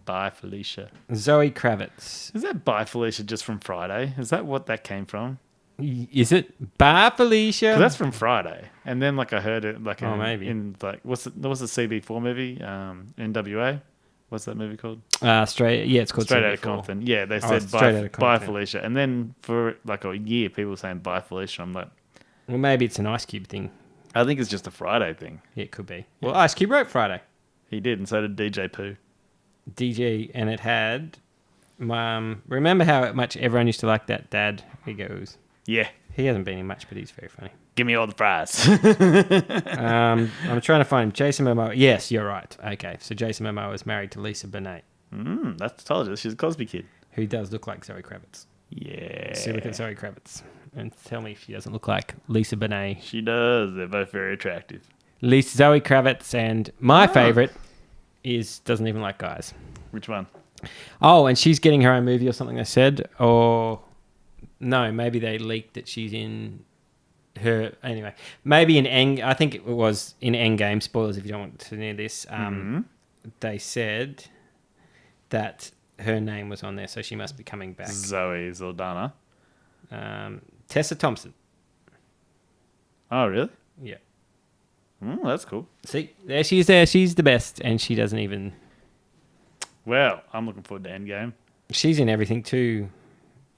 Bye Felicia. Zoe Kravitz. Is that Bye Felicia just from Friday? Is that what that came from? Is it? Bye Felicia. 'Cause that's from Friday, and then like I heard it like maybe in like what's the CB4 movie? NWA. What's that movie called? Straight. Yeah, it's called Straight Outta CB4. Compton. Yeah, they it's said Straight Outta bye Compton. Felicia, and then for like a year, people were saying Bye Felicia. I'm like, Well, maybe it's an Ice Cube thing. I think it's just a Friday thing. Yeah, it could be. Well, Ice Cube wrote Friday. He did, and so did DJ Pooh. DG, and it had. Remember how much everyone used to like that dad? He goes. Yeah, He hasn't been in much, but he's very funny. give me all the fries. I'm trying to find Jason Momoa. Yes, you're right. Okay, so Jason Momoa is married to Lisa Bonet, That's told you. She's a Cosby kid. who does look like Zoe Kravitz. Yeah, So look at Zoe Kravitz and tell me if she doesn't look like Lisa Bonet. she does. They're both very attractive. Zoe Kravitz, and my favourite is doesn't even like guys. Which one? Oh, and she's getting her own movie or something, they said. Or no, maybe they leaked that she's in her... Anyway, maybe in I think it was in Endgame. Spoilers if you don't want to hear this. They said that her name was on there, so she must be coming back. Zoe Saldana. Tessa Thompson. Oh, really? Yeah. That's cool. See, there she is there. She's the best, and she doesn't even... Well, I'm looking forward to Endgame. She's in everything too.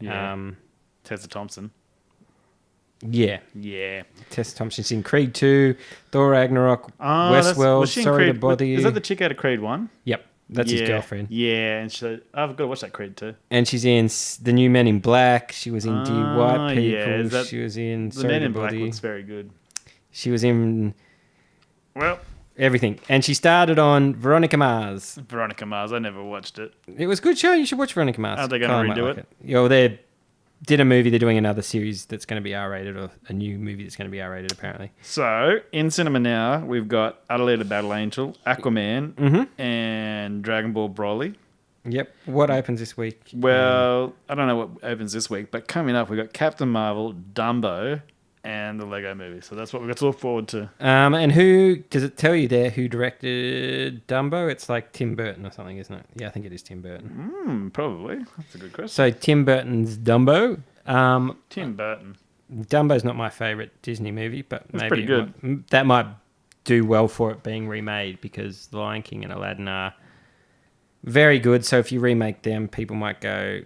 Yeah. Tessa Thompson. Yeah. Yeah. Tessa Thompson's in Creed 2, Thor Ragnarok, Westworld, was she in Sorry to Creed? Bother You. Is that the chick out of Creed 1? Yep, that's his girlfriend. Yeah, and I've got to watch that Creed 2. And she's in The New Men in Black. She was in Do You White People. Yeah. She was in The Sorry Men to in Black Bother You. looks very good. She was in Well, everything. And she started on Veronica Mars. Veronica Mars. I never watched it. It was a good show. You should watch Veronica Mars. Are they going Kyle to might redo like it? Yo, they did a movie. They're doing another series that's going to be R-rated, or a new movie that's going to be R-rated, apparently. So, in cinema now, we've got Adelaide Battle Angel, Aquaman, and Dragon Ball Broly. Yep. What opens this week? Well, I don't know what opens this week, but coming up, we've got Captain Marvel, Dumbo, and the Lego Movie. So that's what we've got to look forward to. And who does it tell you there who directed Dumbo? It's like Tim Burton or something, isn't it? Yeah, I think it is Tim Burton. Probably. That's a good question. So Tim Burton's Dumbo. Tim Burton. Dumbo's not my favourite Disney movie, but maybe pretty good. that might do well for it being remade, because The Lion King and Aladdin are very good. So if you remake them, people might go,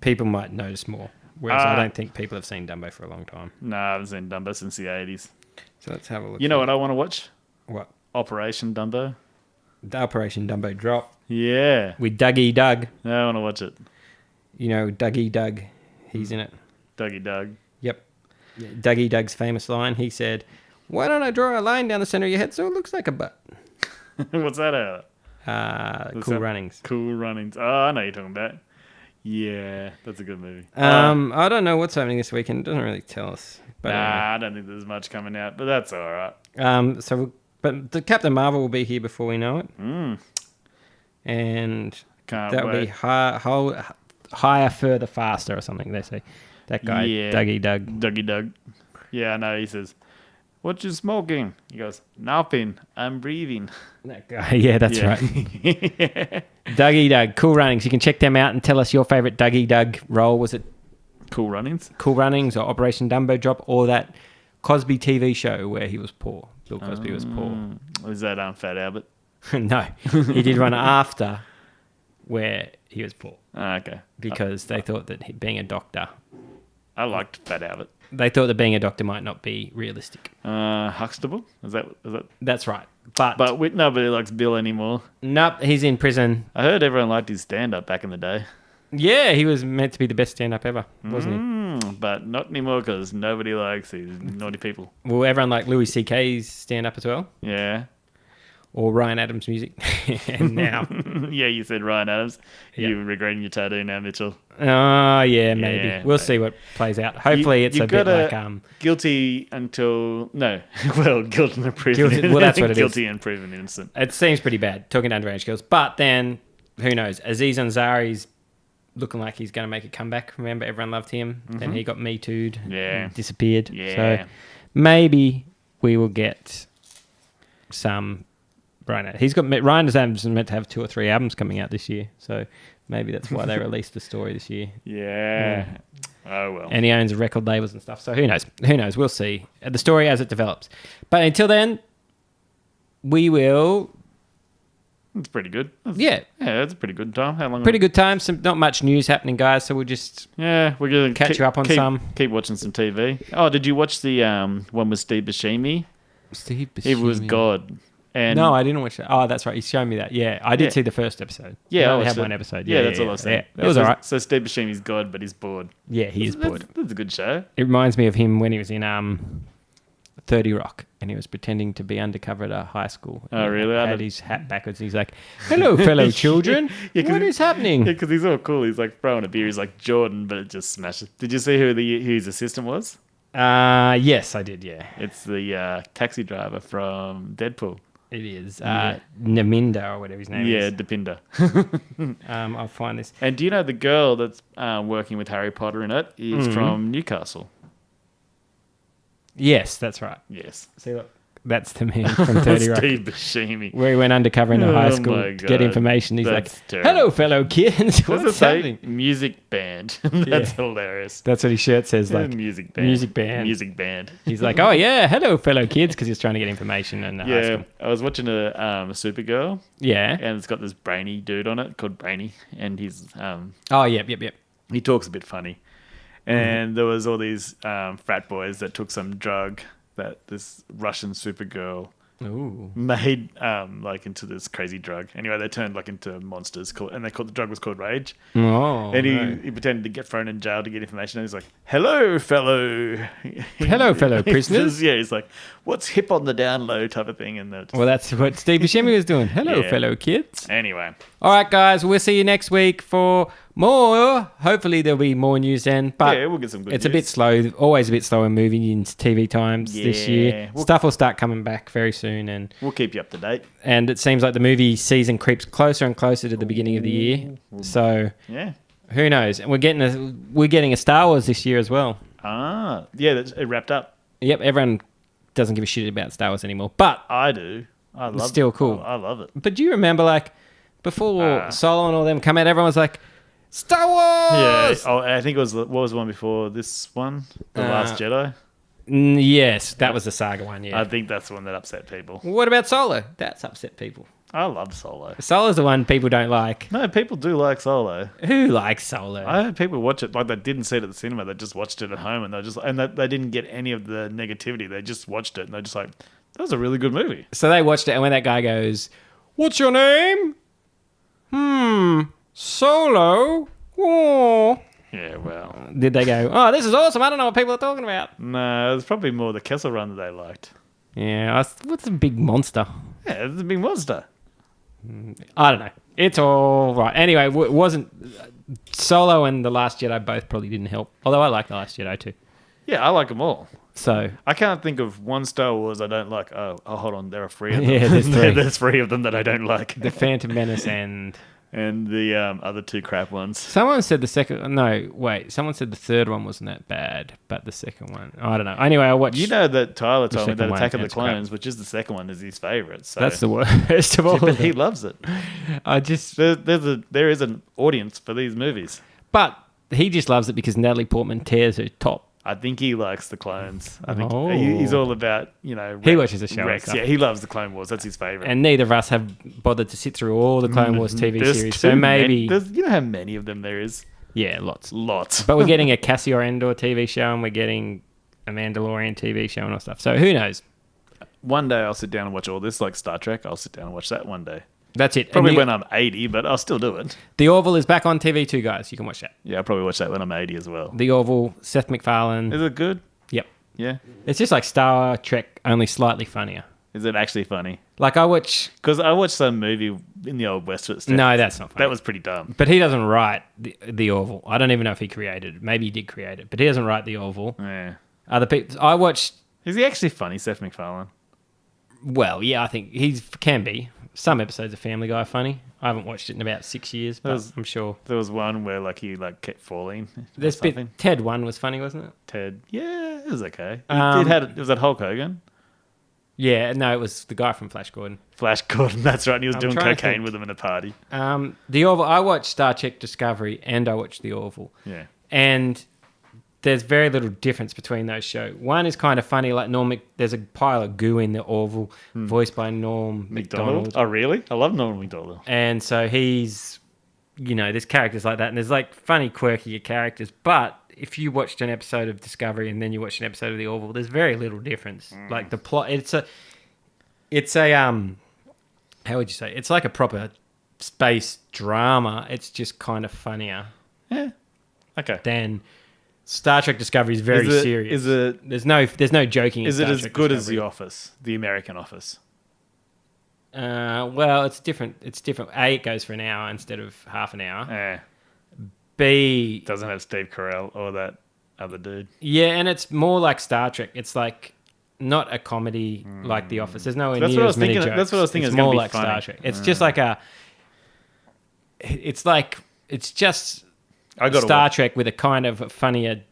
people might notice more. Whereas I don't think people have seen Dumbo for a long time. No, I haven't seen Dumbo since the 80s. So let's have a look. You know what I want to watch? What? Operation Dumbo. The Operation Dumbo drop Yeah. with Dougie Doug. I want to watch it. You know, Dougie Doug. He's in it. Dougie Doug. Yep. Dougie Doug's famous line. He said, "Why don't I draw a line down the center of your head so it looks like a butt?" What's that out? Cool Runnings. Cool Runnings. Oh, I know what you're talking about. Yeah, that's a good movie. I don't know what's happening this weekend. It doesn't really tell us. But I don't think there's much coming out, but that's all right. But the Captain Marvel will be here before we know it. And Can't that'll wait. be higher, further, faster or something, they say. That guy, Dougie Doug. Dougie Doug. Yeah, I know. He says, "What you smoking?" He goes, "Nothing. I'm breathing." That guy, yeah, that's Yeah. right. Dougie Doug, Cool Runnings. You can check them out and tell us your favourite Dougie Doug role. Was it Cool Runnings? Cool Runnings or Operation Dumbo Drop, or that Cosby TV show where he was poor? Bill Cosby was poor. Is that Fat Albert? No, he did one after where he was poor Okay. because they thought that being a doctor I liked Fat Albert. They thought that being a doctor might not be realistic. Huxtable? Is that? That's right. But Nobody likes Bill anymore. nope, he's in prison. I heard everyone liked his stand-up back in the day. Yeah, he was meant to be the best stand-up ever, wasn't But not anymore because nobody likes these naughty people. he? Well, everyone liked Louis C.K.'s stand-up as well, Yeah. or Ryan Adams' music. And now, Yeah, you said Ryan Adams. Yeah. You're regretting your tattoo now, Mitchell. oh yeah, maybe Yeah, we'll mate. see what plays out. Hopefully, it's you a bit gotta- like Guilty until... No. Well, guilt and proven Guilty- well, that's what it is. Guilty and proven innocent. it seems pretty bad talking to underage girls. But then, who knows? Aziz Ansari's looking like he's going to make a comeback. Remember, everyone loved him. Then he got Me Too'd. Yeah. And disappeared. Yeah. So maybe we will get some. Ryan Adams is meant to have 2 or 3 albums coming out this year. So maybe that's why they released the story this year. Yeah. Oh, well. And he owns record labels and stuff. So who knows? Who knows? We'll see the story as it develops. But until then, we will. It's pretty good. Yeah. Yeah, it's a pretty good time. How long? Pretty good time. Some not much news happening, guys. So we'll just Yeah, we're going to Catch you up on some. Keep watching some TV. Oh, did you watch the one with Steve Buscemi? Steve He was God. And No, I didn't watch it. Oh, that's right. He's shown me that. Yeah, I did Yeah. see the first episode. Yeah, I I only watched had it. one episode. Yeah, that's all I was saying. Yeah, it was so, all right. So Steve Buscemi's God, but he's bored. Yeah, he is bored. That's a good show. It reminds me of him when he was in 30 Rock, and he was pretending to be undercover at a high school. Oh, really? I He had don't- his hat backwards. And he's like, "Hello, fellow children. Yeah, 'cause What he- is happening?" Yeah, because he's all cool. He's like throwing a beer. He's like Jordan, but it just smashes. Did you see who his assistant was? Yes, I did. Yeah, It's the taxi driver from Deadpool. it is Yeah. Naminda or whatever his name Yeah, is. Depinder. I'll find this. And do you know the girl that's working with Harry Potter in it is Mm-hmm. from Newcastle? Yes, that's right. Yes. See, look, that's the man from 30 Rock. Steve Buscemi. Where he went undercover in a high Oh school my to get God. information. He's That's like, terrible. "Hello, fellow kids. Does it What's say happening?" music band? That's hilarious. That's what his shirt says. Like, music band. music band. Music band. he's like, "Oh yeah, hello, fellow kids," because he's trying to get information in the high Yeah, school. I was watching a Supergirl, Yeah. and it's got this brainy dude on it called Brainy, and he's Oh, yep. he talks a bit funny, and there was all these frat boys that took some drug that this Russian Supergirl Ooh. made like into this crazy drug. Anyway, they turned like into monsters, and the drug was called Rage. Oh. And no. he pretended to get thrown in jail to get information. And he's like, "Hello, fellow." Hello, fellow prisoners. Yeah, he's like, "What's hip on the down low?" type of thing. And Well, that's what Steve Buscemi was doing. Hello, Yeah. fellow kids. anyway, All right, guys. We'll see you next week for more. Hopefully, there'll be more news then. But yeah, we'll get some good. it's a news. bit slow. Always a bit slow in moving into TV times this year. Yeah. Well- Stuff will start coming back very soon, We'll keep you up to date. and it seems like the movie season creeps closer and closer to the beginning of the year. So Yeah. who knows? And we're getting a Star Wars this year as well. Yeah, it wrapped up. Yep, everyone doesn't give a shit about Star Wars anymore. But I do. I love. still cool. I love it. do you remember like before Solo and all them come out, everyone was like, Star Wars! Yeah. Oh, I think it was what was the one before this one? The Last Jedi. Yes, that was the saga one, yeah. I think that's the one that upset people. What about Solo? That's upset people. I love Solo. Solo's the one people don't like. No, people do like Solo. Who likes Solo? I heard people watch it like they didn't see it at the cinema. They just watched it at home, and they didn't get any of the negativity. They just watched it, and they're just like, "That was a really good movie." So they watched it, and when that guy goes, "What's your name?" Solo. Oh. Yeah, well, Did they go, "Oh, this is awesome. I don't know what people are talking about." no, it's probably more the Kessel Run that they liked. Yeah, what's a big monster? Yeah, it's a big monster. I don't know. It's all right. Anyway, it wasn't Solo and The Last Jedi both probably didn't help. Although I like The Last Jedi too. Yeah, I like them all. So I can't think of one Star Wars I don't like. Oh, hold on, there are 3 of them. Yeah, there's 3. There's 3 of them that I don't like. The Phantom Menace and And the other 2 crap ones. someone said the second. No, wait. Someone said the third one wasn't that bad, but the second one, I don't know. Anyway, I watched. You know that Tyler told me second that one, Attack of the it's crap. Clones, which is the second one, is his favourite. So. That's the worst of all. But of he them. loves it. I just, There is an audience for these movies. but he just loves it because Natalie Portman tears her top. I think he likes the clones. I think Oh. he's all about, He watches the show and Rex. stuff. Yeah, he loves the Clone Wars. That's his favourite. And neither of us have bothered to sit through all the Clone Wars TV There's series, too so maybe. many, you know how many of them there is? Yeah, lots. Lots. But we're getting a Cassian Andor TV show, and we're getting a Mandalorian TV show and all stuff. So who knows? One day I'll sit down and watch all this, like Star Trek. I'll sit down and watch that one day. That's it. Probably And when I'm 80, but I'll still do it. The Orville is back on TV too, guys. You can watch that. Yeah, I'll probably watch that when I'm 80 as well. The Orville, Seth MacFarlane. Is it good? Yep. Yeah. It's just like Star Trek, only slightly funnier. Is it actually funny? Like I watch... Because I watched some movie in the old Westwood. No, that's not funny. That was pretty dumb. But he doesn't write the Orville. I don't even know if he created it. Maybe he did create it. But he doesn't write the Orville. Yeah. Other people... I watched... Is he actually funny, Seth MacFarlane? Well, yeah, I think he can be. Some episodes of Family Guy are funny. I haven't watched it in about 6 years, but I'm sure. There was one where he kept falling. This bit, Ted 1 was funny, wasn't it? Ted, yeah, it was okay. Was that Hulk Hogan? Yeah, no, it was the guy from Flash Gordon. Flash Gordon, that's right. And he was doing trying to cocaine think. with him in a party. The Orville, I watched Star Trek Discovery and I watched The Orville. Yeah. And there's very little difference between those shows. One is kind of funny, like there's a pile of goo in The Orville, voiced by Norm Macdonald. Oh, really? I love Norm Macdonald. And so he's, there's characters like that. And there's like funny, quirky characters. But if you watched an episode of Discovery and then you watched an episode of The Orville, there's very little difference. Like the plot, it's a how would you say? It's like a proper space drama. It's just kind of funnier. Yeah. Okay. Than Star Trek Discovery is very serious. There's no joking. Is it as good as The Office, the American Office? Well, it's different. It's different. A, it goes for an hour instead of half an hour. Yeah. B, doesn't have Steve Carell or that other dude. Yeah, and it's more like Star Trek. It's like not a comedy like The Office. There's no near as many jokes. That's what I was thinking. It's more like Star Trek. It's just like it's just Star Trek with a kind of funnier,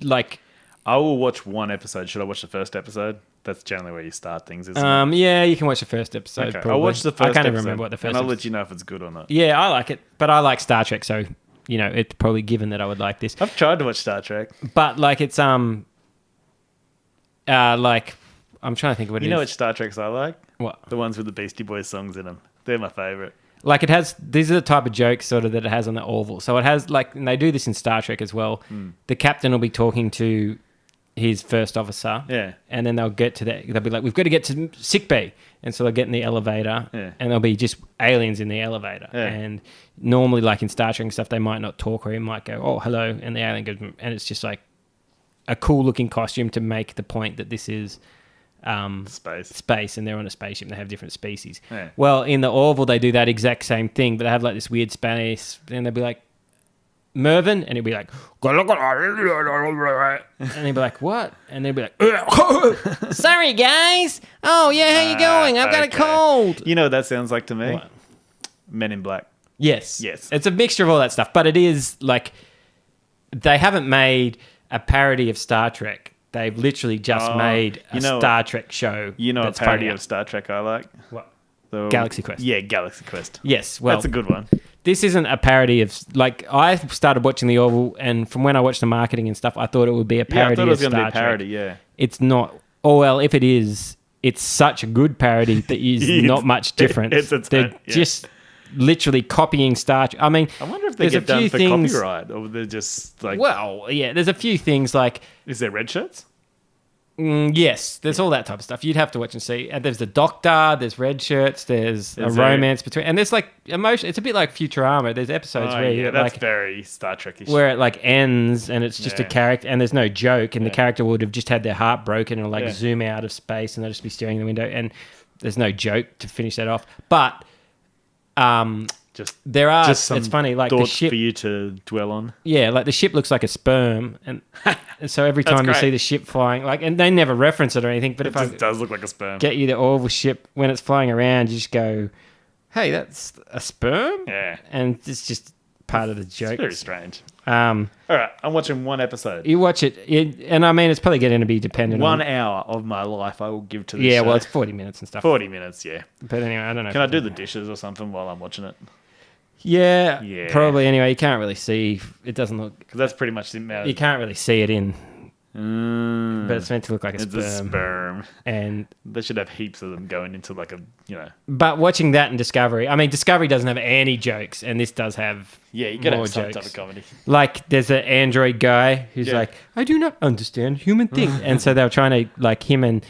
like. I will watch one episode. Should I watch the first episode? That's generally where you start things, isn't it? Yeah, you can watch the first episode. Okay. Probably. I'll watch the first episode. I can't even remember what the first and I'll let you know if it's good or not. Yeah, I like it. But I like Star Trek, so, it's probably given that I would like this. I've tried to watch Star Trek. But, it's, I'm trying to think of what it is. You know which Star Treks I like? What? The ones with the Beastie Boys songs in them. They're my favourite. Like, these are the type of jokes sort of that it has on the Orville. So it has, and they do this in Star Trek as well. The captain will be talking to his first officer. Yeah. And then they'll be like, we've got to get to sick bay. And so they'll get in the elevator. Yeah. And there'll be just aliens in the elevator. Yeah. And normally, like in Star Trek and stuff, they might not talk, or he might go, oh, hello. And the alien goes, and it's just like a cool looking costume to make the point that this is space, and they're on a spaceship and they have different species. Yeah. Well, in the Orville, they do that exact same thing, but they have like this weird Spanish, and they'll be like, Mervyn, and he'll be like, and he'll be like, what? And they'll be like, sorry guys. Oh yeah, how you going? I've got a cold. You know what that sounds like to me? What? Men in Black. Yes. Yes. It's a mixture of all that stuff, but it is like they haven't made a parody of Star Trek. They've literally just made a Star Trek show. You know a parody of Star Trek I like? What? Galaxy Quest. Yeah, Galaxy Quest. Yes, well, that's a good one. This isn't a parody of, I started watching The Orville, and from when I watched the marketing and stuff, I thought it would be a parody of Star Trek. Yeah, I thought it was going to be a parody, yeah. It's not. Oh, well, if it is, it's such a good parody that is not much difference. They're just literally copying Star Trek. I mean, I wonder if they get done for copyright, or they're just like... Well, yeah, there's a few things like... Is there red shirts? Yes, there's all that type of stuff. You'd have to watch and see. And there's the Doctor, there's red shirts, there's a romance between, and there's like emotion. It's a bit like Futurama. There's episodes where that's very Star Trek-ish. Where it ends and it's just a character, and there's no joke, and the character would have just had their heart broken and zoom out of space, and they'll just be staring in the window, and there's no joke to finish that off. But it's funny, like the ship for you to dwell on. Yeah, like the ship looks like a sperm, and so every time you see the ship flying, and they never reference it or anything, but it does look like a sperm. Get you the Orville ship when it's flying around, you just go, "Hey, that's a sperm," and it's just part of the joke. It's very strange. All right, I'm watching one episode. You watch it, and I mean, it's probably going to be dependent. 1 hour of my life I will give to this. Yeah, show. well, it's 40 minutes and stuff. 40 minutes, yeah. But anyway, I don't know. Can I do the dishes or something while I'm watching it? Yeah, probably. Anyway, you can't really see. It doesn't look... Because that's pretty much the amount. You can't really see it in but it's meant to look like a It's a sperm. sperm. And They should have heaps of them going into like a, but watching that in Discovery, I mean, Discovery doesn't have any jokes, and this does have Yeah, you gotta more have some jokes. type of comedy. Like, there's an android guy who's Yeah. like, I do not understand human things. And so they were trying to, like, him and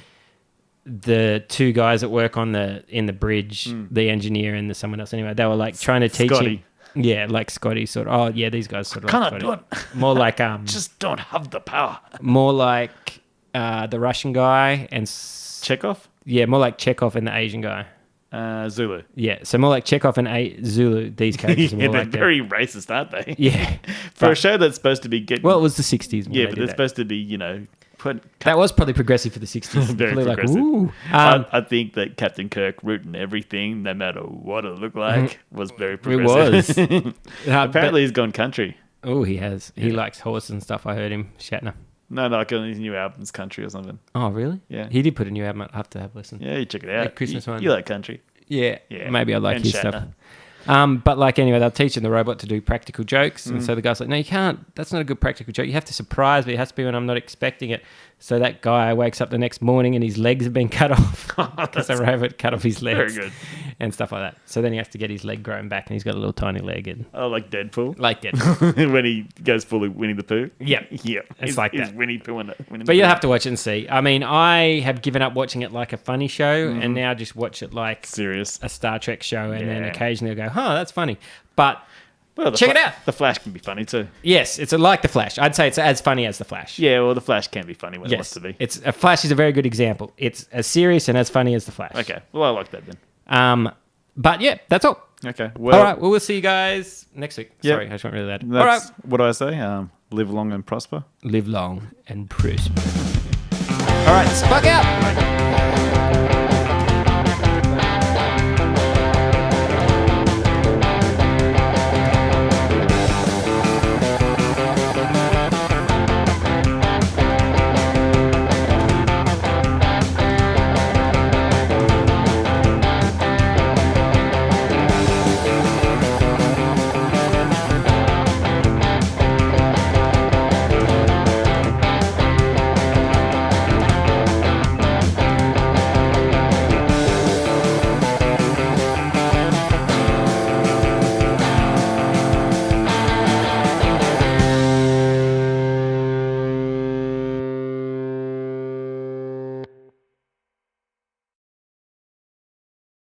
the two guys that work in the bridge, the engineer and someone else anyway, they were like trying to teach Scotty. him. Yeah, like Scotty sort of. Oh, yeah, these guys sort of Cannot like do Scotty. it. More like Just don't have the power. more like the Russian guy and Chekhov? yeah, more like Chekhov and the Asian guy. Zulu. Yeah, so more like Chekhov and Zulu. These characters are Yeah, more they're like them. very racist, aren't they? Yeah. For a But- show that's supposed to be getting... well, it was the 60s. when yeah, they but did it's that. supposed to be, That was probably progressive for the 60s. Very Probably like, progressive. ooh. I think that Captain Kirk rooting everything, no matter what it looked like, was very progressive. Mm-hmm. was. Apparently, he's gone country. Oh, he has. He Yeah. likes horses and stuff. I heard him, Shatner. No, like on his new album's country or something. Oh, really? Yeah. He did put a new album out. I'll have to have a listen. Yeah, you check it out. Like Christmas you, one. You like country. Yeah. Yeah. Maybe I like And his Shatner. stuff. But like anyway, they're teaching the robot to do practical jokes, and so the guy's like, "No, you can't. That's not a good practical joke. You have to surprise me. It has to be when I'm not expecting it." So that guy wakes up the next morning and his legs have been cut off because the robot cut off his legs, Very good. and stuff like that. So then he has to get his leg grown back, and he's got a little tiny leg, and Oh, like Deadpool? like that. When he goes fully Winnie the Pooh? Yep. Yeah. It's like He's that. Winnie Pooh and But you'll have to watch it and see. I mean, I have given up watching it like a funny show, Mm-hmm. and now just watch it like Serious. a Star Trek show, and then Yeah. occasionally I'll go, "Huh, that's funny." But Well, the check it out. The Flash can be funny too. yes, it's like The Flash. I'd say it's as funny as The Flash. Yeah, well, the Flash can be funny when it wants Yes, to be. it's Flash is a very good example. It's as serious and as funny as The Flash. Okay, well, I like that then. But yeah, that's all. Okay, well, All right, well, we'll see you guys next week. Yep. Sorry, I just went really loud. All right, that's what do I say? Live long and prosper. live long and prosper. All right, Spock out.